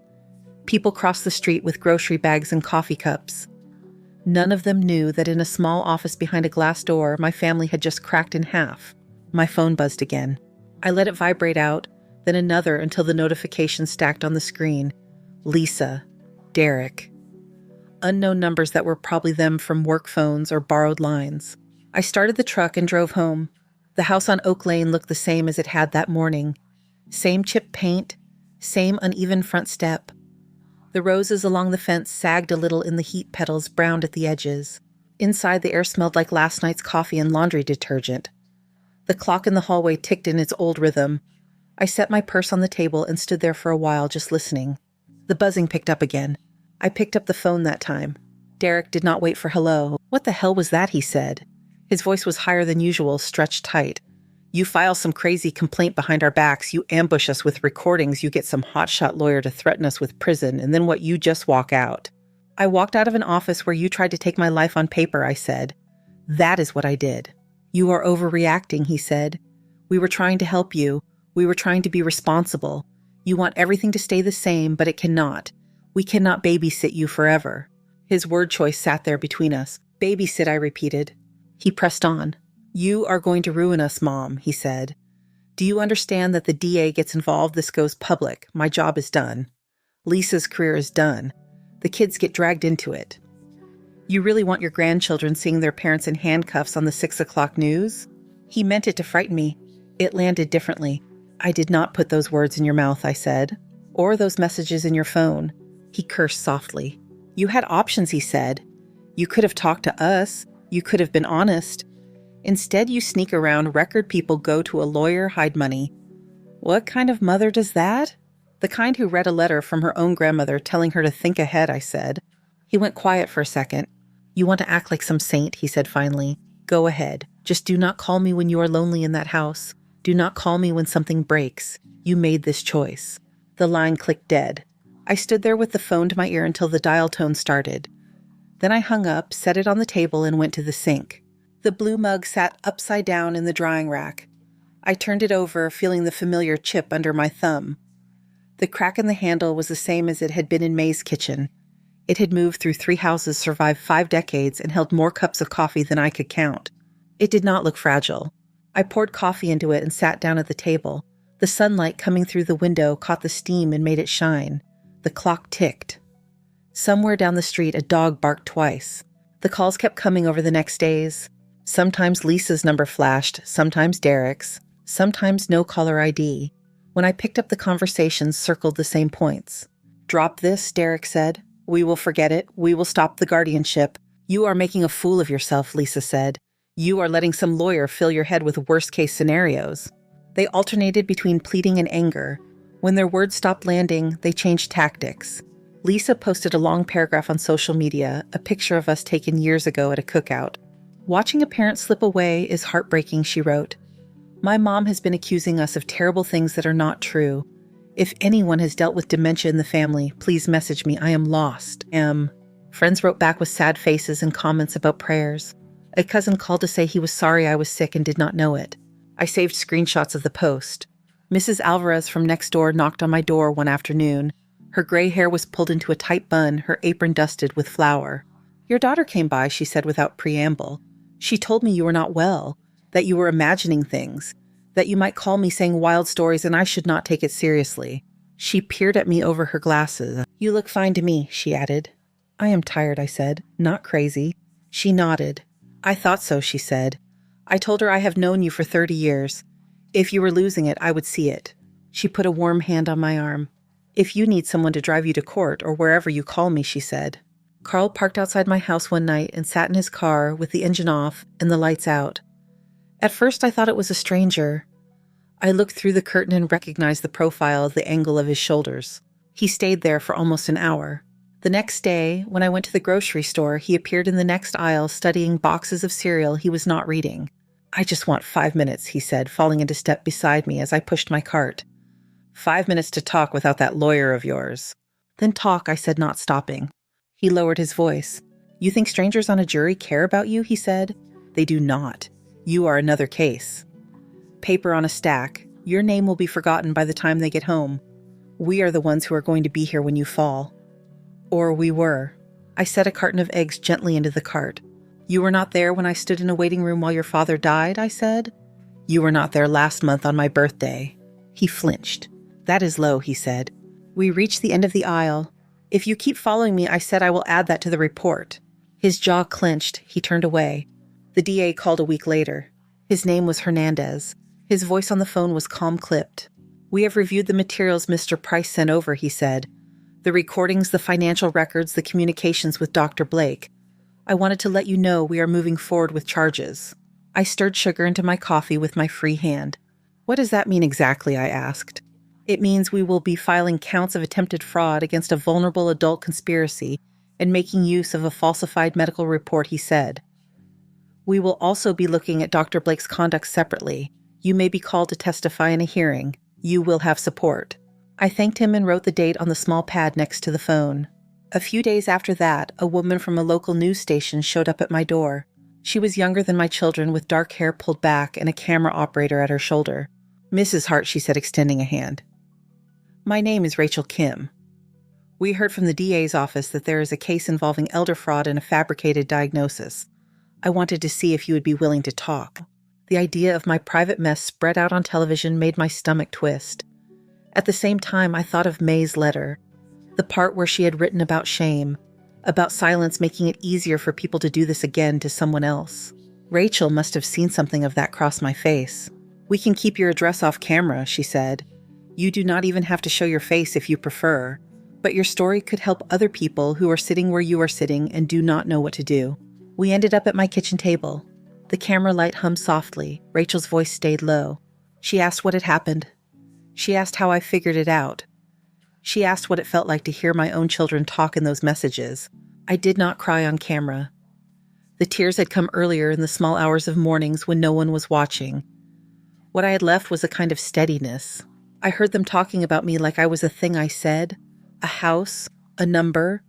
People crossed the street with grocery bags and coffee cups. None of them knew that in a small office behind a glass door, my family had just cracked in half. My phone buzzed again. I let it vibrate out, then another until the notification stacked on the screen. Lisa, Derek. Unknown numbers that were probably them from work phones or borrowed lines. I started the truck and drove home. The house on Oak Lane looked the same as it had that morning. Same chipped paint, same uneven front step. The roses along the fence sagged a little in the heat, petals browned at the edges. Inside, the air smelled like last night's coffee and laundry detergent. The clock in the hallway ticked in its old rhythm. I set my purse on the table and stood there for a while, just listening. The buzzing picked up again. I picked up the phone that time. Derek did not wait for hello. What the hell was that, he said. His voice was higher than usual, stretched tight. You file some crazy complaint behind our backs, you ambush us with recordings, you get some hotshot lawyer to threaten us with prison, and then what, you just walk out. I walked out of an office where you tried to take my life on paper, I said. That is what I did. You are overreacting, he said. We were trying to help you. We were trying to be responsible. You want everything to stay the same, but it cannot. We cannot babysit you forever. His word choice sat there between us. Babysit, I repeated. He pressed on. You are going to ruin us, Mom, he said. Do you understand that the DA gets involved? This goes public. My job is done. Lisa's career is done. The kids get dragged into it. You really want your grandchildren seeing their parents in handcuffs on the 6 o'clock news? He meant it to frighten me. It landed differently. I did not put those words in your mouth, I said. Or those messages in your phone. He cursed softly. You had options, he said. You could have talked to us. You could have been honest. Instead, you sneak around, record people, go to a lawyer, hide money. What kind of mother does that? The kind who read a letter from her own grandmother telling her to think ahead, I said. He went quiet for a second. You want to act like some saint, he said finally. Go ahead. Just do not call me when you are lonely in that house. Do not call me when something breaks. You made this choice. The line clicked dead. I stood there with the phone to my ear until the dial tone started. Then I hung up, set it on the table, and went to the sink. The blue mug sat upside down in the drying rack. I turned it over, feeling the familiar chip under my thumb. The crack in the handle was the same as it had been in May's kitchen. It had moved through 3 houses, survived 5 decades, and held more cups of coffee than I could count. It did not look fragile. I poured coffee into it and sat down at the table. The sunlight coming through the window caught the steam and made it shine. The clock ticked. Somewhere down the street, a dog barked twice. The calls kept coming over the next days. Sometimes Lisa's number flashed, sometimes Derek's, sometimes no caller ID. When I picked up the conversations, circled the same points. Drop this, Derek said. We will forget it. We will stop the guardianship. You are making a fool of yourself, Lisa said. You are letting some lawyer fill your head with worst-case scenarios. They alternated between pleading and anger. When their words stopped landing, they changed tactics. Lisa posted a long paragraph on social media, a picture of us taken years ago at a cookout. Watching a parent slip away is heartbreaking, she wrote. My mom has been accusing us of terrible things that are not true. If anyone has dealt with dementia in the family, please message me. I am lost. Friends wrote back with sad faces and comments about prayers. A cousin called to say he was sorry I was sick and did not know it. I saved screenshots of the post. Mrs. Alvarez from next door knocked on my door one afternoon. Her gray hair was pulled into a tight bun, her apron dusted with flour. "Your daughter came by," she said without preamble. "She told me you were not well, that you were imagining things, that you might call me saying wild stories and I should not take it seriously." She peered at me over her glasses. "You look fine to me," she added. "I am tired," I said. "Not crazy." She nodded. "I thought so," she said. "I told her I have known you for 30 years. If you were losing it, I would see it." She put a warm hand on my arm. "If you need someone to drive you to court or wherever you call me," she said. Carl parked outside my house one night and sat in his car with the engine off and the lights out. At first I thought it was a stranger. I looked through the curtain and recognized the profile of the angle of his shoulders. He stayed there for almost an hour. The next day, when I went to the grocery store, he appeared in the next aisle studying boxes of cereal he was not reading. "I just want 5 minutes," he said, falling into step beside me as I pushed my cart. "5 minutes to talk without that lawyer of yours." "Then talk," I said, not stopping. He lowered his voice. "You think strangers on a jury care about you?" he said. "They do not. You are another case. Paper on a stack. Your name will be forgotten by the time they get home. We are the ones who are going to be here when you fall." Or we were. I set a carton of eggs gently into the cart. "You were not there when I stood in a waiting room while your father died," I said. "You were not there last month on my birthday." He flinched. "That is low," he said. We reached the end of the aisle. "If you keep following me," I said, "I will add that to the report." His jaw clenched. He turned away. The DA called a week later. His name was Hernandez. His voice on the phone was calm-clipped. "We have reviewed the materials Mr. Price sent over," he said. "The recordings, the financial records, the communications with Dr. Blake. I wanted to let you know we are moving forward with charges." I stirred sugar into my coffee with my free hand. "What does that mean exactly?" I asked. "It means we will be filing counts of attempted fraud against a vulnerable adult conspiracy and making use of a falsified medical report," he said. "We will also be looking at Dr. Blake's conduct separately. You may be called to testify in a hearing. You will have support." I thanked him and wrote the date on the small pad next to the phone. A few days after that, a woman from a local news station showed up at my door. She was younger than my children, with dark hair pulled back and a camera operator at her shoulder. "Mrs. Hart," she said, extending a hand. "My name is Rachel Kim. We heard from the DA's office that there is a case involving elder fraud and a fabricated diagnosis. I wanted to see if you would be willing to talk." The idea of my private mess spread out on television made my stomach twist. At the same time, I thought of May's letter, the part where she had written about shame, about silence making it easier for people to do this again to someone else. Rachel must have seen something of that cross my face. "We can keep your address off camera," she said. "You do not even have to show your face if you prefer, but your story could help other people who are sitting where you are sitting and do not know what to do." We ended up at my kitchen table. The camera light hummed softly. Rachel's voice stayed low. She asked what had happened. She asked how I figured it out. She asked what it felt like to hear my own children talk in those messages. I did not cry on camera. The tears had come earlier in the small hours of mornings when no one was watching. What I had left was a kind of steadiness. I heard them talking about me like I was a thing I said, a house, a number,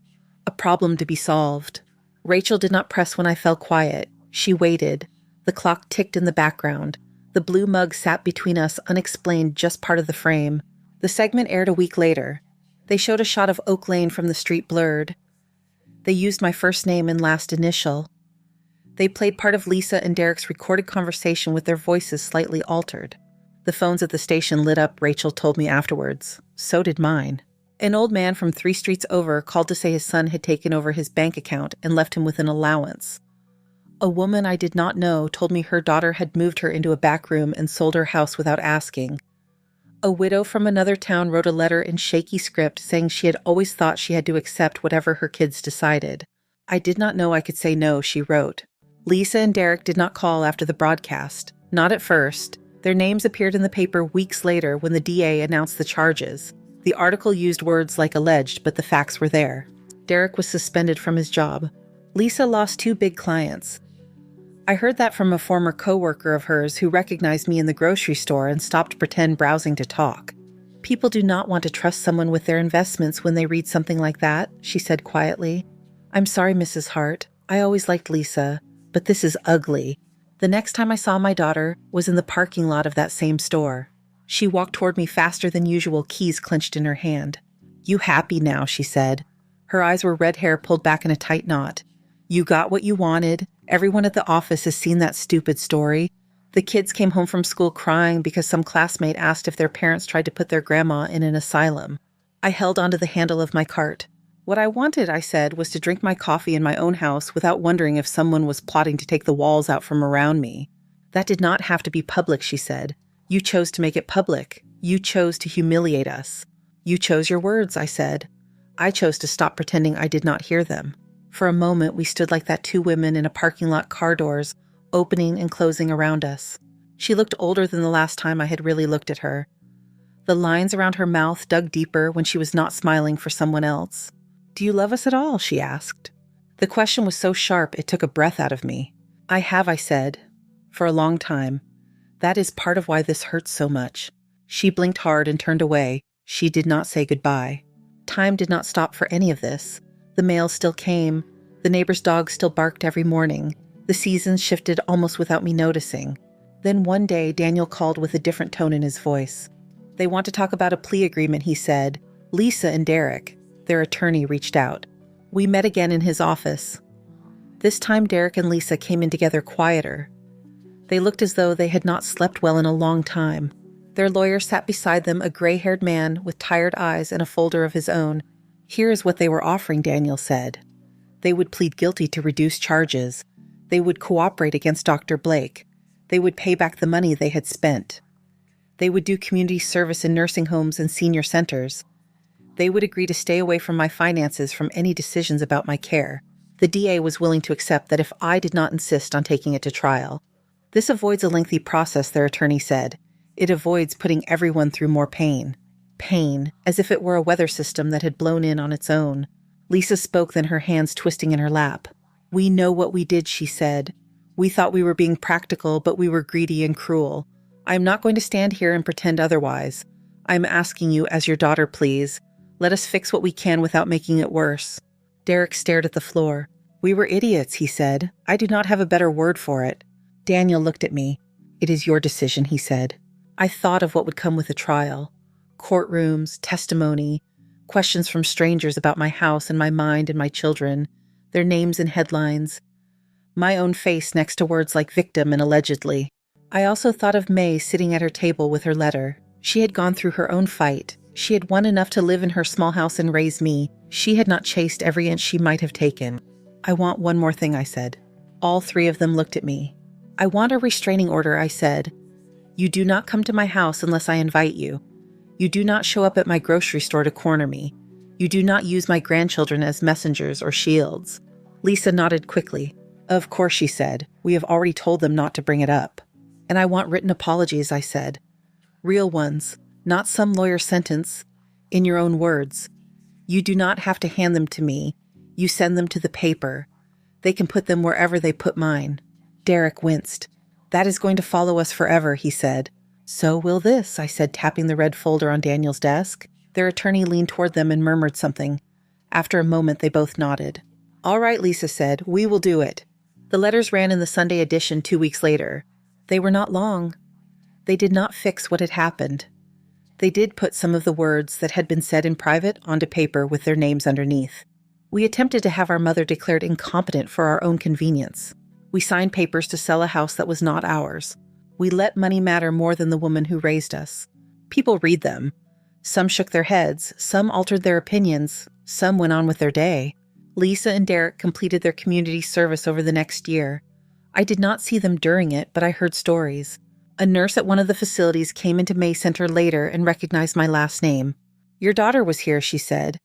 a problem to be solved. Rachel did not press when I fell quiet. She waited. The clock ticked in the background. The blue mug sat between us, unexplained, just part of the frame. The segment aired a week later. They showed a shot of Oak Lane from the street blurred. They used my first name and last initial. They played part of Lisa and Derek's recorded conversation with their voices slightly altered. The phones at the station lit up, Rachel told me afterwards. So did mine. An old man from 3 streets over called to say his son had taken over his bank account and left him with an allowance. A woman I did not know told me her daughter had moved her into a back room and sold her house without asking. A widow from another town wrote a letter in shaky script saying she had always thought she had to accept whatever her kids decided. "I did not know I could say no," she wrote. Lisa and Derek did not call after the broadcast. Not at first. Their names appeared in the paper weeks later when the DA announced the charges. The article used words like alleged, but the facts were there. Derek was suspended from his job. Lisa lost 2 big clients. I heard that from a former coworker of hers who recognized me in the grocery store and stopped pretend browsing to talk. "People do not want to trust someone with their investments when they read something like that," she said quietly. I'm sorry, Mrs. Hart. I always liked Lisa, but this is ugly. The next time I saw my daughter was in the parking lot of that same store. She walked toward me faster than usual, keys clenched in her hand. You happy now, she said. Her eyes were red hair pulled back in a tight knot. You got what you wanted. Everyone at the office has seen that stupid story. The kids came home from school crying because some classmate asked if their parents tried to put their grandma in an asylum. I held onto the handle of my cart. What I wanted, I said, was to drink my coffee in my own house without wondering if someone was plotting to take the walls out from around me. That did not have to be public, she said. You chose to make it public. You chose to humiliate us. You chose your words, I said. I chose to stop pretending I did not hear them. For a moment, we stood like that two women in a parking lot, car doors opening and closing around us. She looked older than the last time I had really looked at her. The lines around her mouth dug deeper when she was not smiling for someone else. Do you love us at all? She asked. The question was so sharp it took a breath out of me. I have, I said, for a long time. That is part of why this hurts so much. She blinked hard and turned away. She did not say goodbye. Time did not stop for any of this. The mail still came. The neighbor's dog still barked every morning. The seasons shifted almost without me noticing. Then one day, Daniel called with a different tone in his voice. They want to talk about a plea agreement, he said. Lisa and Derek, their attorney, reached out. We met again in his office. This time Derek and Lisa came in together quieter. They looked as though they had not slept well in a long time. Their lawyer sat beside them, a gray-haired man with tired eyes and a folder of his own. Here is what they were offering, Daniel said. They would plead guilty to reduce charges. They would cooperate against Dr. Blake. They would pay back the money they had spent. They would do community service in nursing homes and senior centers. They would agree to stay away from my finances from any decisions about my care. The DA was willing to accept that if I did not insist on taking it to trial. This avoids a lengthy process, their attorney said. It avoids putting everyone through more pain. Pain, as if it were a weather system that had blown in on its own. Lisa spoke, then her hands twisting in her lap. We know what we did, she said. We thought we were being practical, but we were greedy and cruel. I am not going to stand here and pretend otherwise. I am asking you as your daughter, please. Let us fix what we can without making it worse. Derek stared at the floor. We were idiots, he said. I do not have a better word for it. Daniel looked at me. It is your decision, he said. I thought of what would come with a trial. Courtrooms, testimony, questions from strangers about my house and my mind and my children, their names and headlines, my own face next to words like victim and allegedly. I also thought of May sitting at her table with her letter. She had gone through her own fight. She had won enough to live in her small house and raise me. She had not chased every inch she might have taken. I want one more thing, I said. All three of them looked at me. I want a restraining order, I said. You do not come to my house unless I invite you. You do not show up at my grocery store to corner me. You do not use my grandchildren as messengers or shields. Lisa nodded quickly. Of course, she said. We have already told them not to bring it up. And I want written apologies, I said. Real ones, not some lawyer's sentence. In your own words. You do not have to hand them to me. You send them to the paper. They can put them wherever they put mine. Derek winced. That is going to follow us forever, he said. So will this, I said, tapping the red folder on Daniel's desk. Their attorney leaned toward them and murmured something. After a moment, they both nodded. All right, Lisa said, we will do it. The letters ran in the Sunday edition 2 weeks later. They were not long. They did not fix what had happened. They did put some of the words that had been said in private onto paper with their names underneath. We attempted to have our mother declared incompetent for our own convenience. We signed papers to sell a house that was not ours. We let money matter more than the woman who raised us. People read them. Some shook their heads, some altered their opinions, some went on with their day. Lisa and Derek completed their community service over the next year. I did not see them during it, but I heard stories. A nurse at one of the facilities came into May Center later and recognized my last name. Your daughter was here, she said.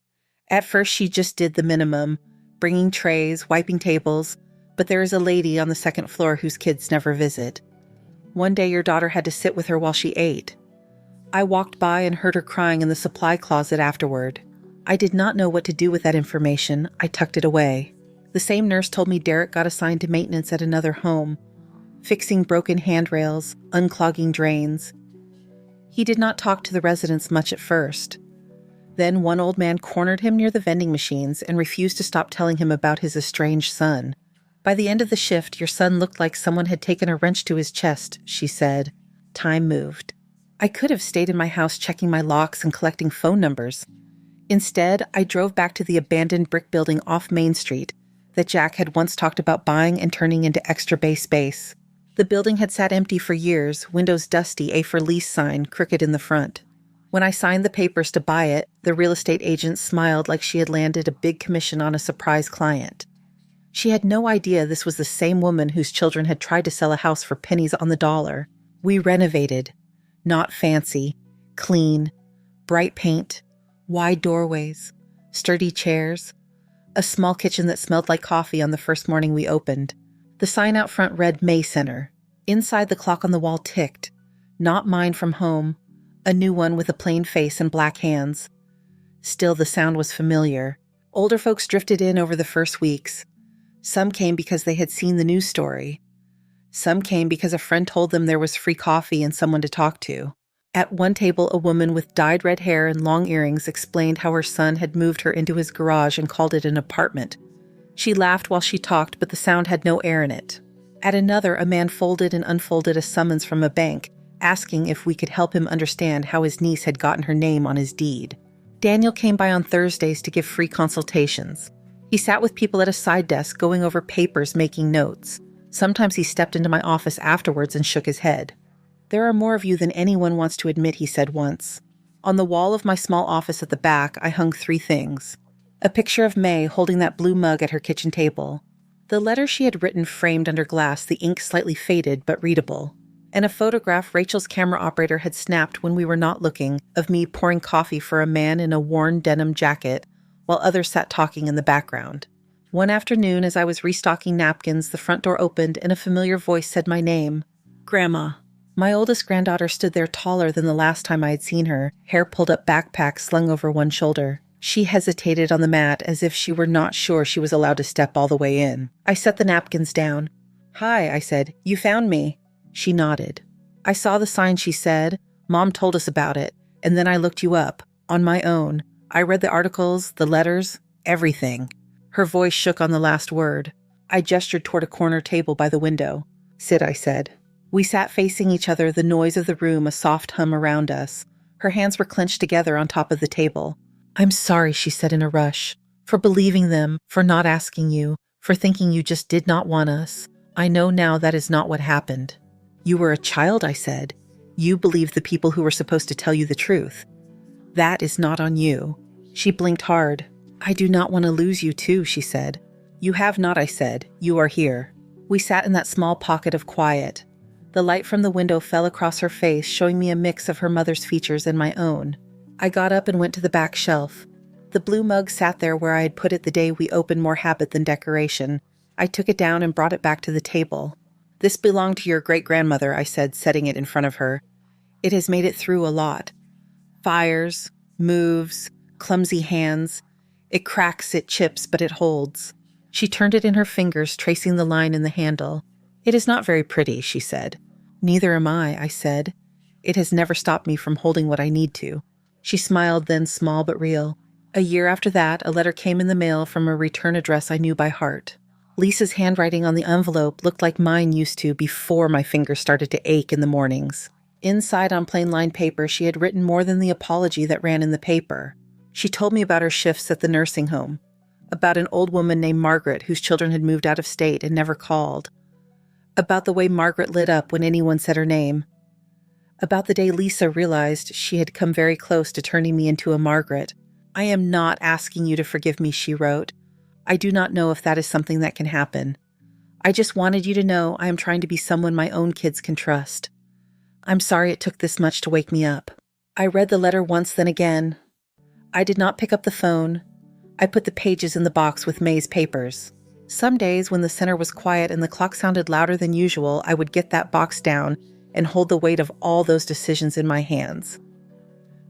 At first she just did the minimum, bringing trays, wiping tables, but there is a lady on the second floor whose kids never visit. One day your daughter had to sit with her while she ate. I walked by and heard her crying in the supply closet afterward. I did not know what to do with that information. I tucked it away. The same nurse told me Derek got assigned to maintenance at another home, fixing broken handrails, unclogging drains. He did not talk to the residents much at first. Then one old man cornered him near the vending machines and refused to stop telling him about his estranged son. By the end of the shift, your son looked like someone had taken a wrench to his chest, she said. Time moved. I could have stayed in my house checking my locks and collecting phone numbers. Instead, I drove back to the abandoned brick building off Main Street that Jack had once talked about buying and turning into Extra Bay space. The building had sat empty for years, windows dusty, a for lease sign crooked in the front. When I signed the papers to buy it, the real estate agent smiled like she had landed a big commission on a surprise client. She had no idea this was the same woman whose children had tried to sell a house for pennies on the dollar. We renovated. Not fancy, clean, bright paint, wide doorways, sturdy chairs, a small kitchen that smelled like coffee on the first morning we opened. The sign out front read May Center. Inside, the clock on the wall ticked. Not mine from home, a new one with a plain face and black hands. Still, the sound was familiar. Older folks drifted in over the first weeks. Some came because they had seen the news story. Some came because a friend told them there was free coffee and someone to talk to. At one table, a woman with dyed red hair and long earrings explained how her son had moved her into his garage and called it an apartment. She laughed while she talked, but the sound had no air in it. At another, a man folded and unfolded a summons from a bank, asking if we could help him understand how his niece had gotten her name on his deed. Daniel came by on Thursdays to give free consultations. He sat with people at a side desk going over papers, making notes. Sometimes he stepped into my office afterwards and shook his head. There are more of you than anyone wants to admit, he said once. On the wall of my small office at the back, I hung 3 things. A picture of May holding that blue mug at her kitchen table. The letter she had written framed under glass, the ink slightly faded but readable. And a photograph Rachel's camera operator had snapped when we were not looking, of me pouring coffee for a man in a worn denim jacket, while others sat talking in the background. One afternoon, as I was restocking napkins, the front door opened and a familiar voice said my name. Grandma. My oldest granddaughter stood there taller than the last time I had seen her, hair pulled up backpack slung over one shoulder. She hesitated on the mat as if she were not sure she was allowed to step all the way in. I set the napkins down. Hi, I said. You found me. She nodded. I saw the sign, she said. Mom told us about it. And then I looked you up. On my own. I read the articles, the letters, everything. Her voice shook on the last word. I gestured toward a corner table by the window. Sit, I said. We sat facing each other, the noise of the room a soft hum around us. Her hands were clenched together on top of the table. I'm sorry, she said in a rush. For believing them, for not asking you, for thinking you just did not want us. I know now that is not what happened. You were a child, I said. You believed the people who were supposed to tell you the truth. That is not on you. She blinked hard. I do not want to lose you too, she said. You have not, I said. You are here. We sat in that small pocket of quiet. The light from the window fell across her face, showing me a mix of her mother's features and my own. I got up and went to the back shelf. The blue mug sat there where I had put it the day we opened More Habit Than Decoration. I took it down and brought it back to the table. This belonged to your great-grandmother, I said, setting it in front of her. It has made it through a lot. Fires, moves, clumsy hands. It cracks, it chips, but it holds. She turned it in her fingers, tracing the line in the handle. It is not very pretty, she said. Neither am I said. It has never stopped me from holding what I need to. She smiled then, small but real. A year after that, a letter came in the mail from a return address I knew by heart. Lisa's handwriting on the envelope looked like mine used to before my fingers started to ache in the mornings. Inside on plain lined paper, she had written more than the apology that ran in the paper. She told me about her shifts at the nursing home, about an old woman named Margaret whose children had moved out of state and never called, about the way Margaret lit up when anyone said her name, about the day Lisa realized she had come very close to turning me into a Margaret. I am not asking you to forgive me, she wrote. I do not know if that is something that can happen. I just wanted you to know I am trying to be someone my own kids can trust. I'm sorry it took this much to wake me up. I read the letter once, then again. I did not pick up the phone. I put the pages in the box with May's papers. Some days when the center was quiet and the clock sounded louder than usual, I would get that box down and hold the weight of all those decisions in my hands.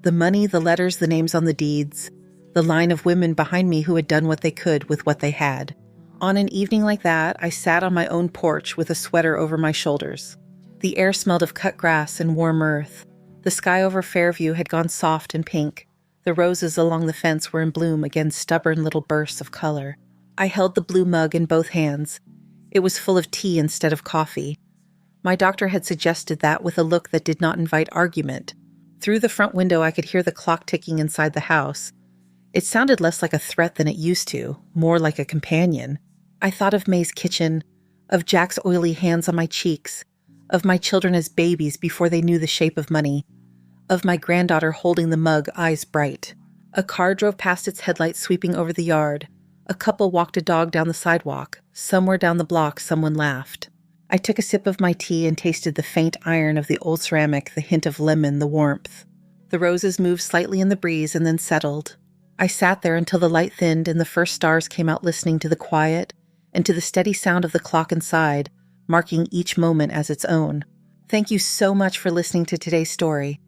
The money, the letters, the names on the deeds, the line of women behind me who had done what they could with what they had. On an evening like that, I sat on my own porch with a sweater over my shoulders. The air smelled of cut grass and warm earth. The sky over Fairview had gone soft and pink. The roses along the fence were in bloom against stubborn little bursts of color. I held the blue mug in both hands. It was full of tea instead of coffee. My doctor had suggested that with a look that did not invite argument. Through the front window, I could hear the clock ticking inside the house. It sounded less like a threat than it used to, more like a companion. I thought of May's kitchen, of Jack's oily hands on my cheeks, of my children as babies before they knew the shape of money, of my granddaughter holding the mug, eyes bright. A car drove past its headlights sweeping over the yard. A couple walked a dog down the sidewalk. Somewhere down the block, someone laughed. I took a sip of my tea and tasted the faint iron of the old ceramic, the hint of lemon, the warmth. The roses moved slightly in the breeze and then settled. I sat there until the light thinned and the first stars came out, listening to the quiet and to the steady sound of the clock inside, marking each moment as its own. Thank you so much for listening to today's story.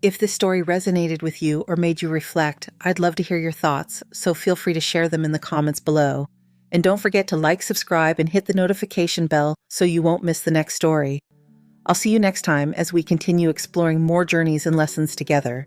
If this story resonated with you or made you reflect, I'd love to hear your thoughts, so feel free to share them in the comments below. And don't forget to like, subscribe, and hit the notification bell so you won't miss the next story. I'll see you next time as we continue exploring more journeys and lessons together.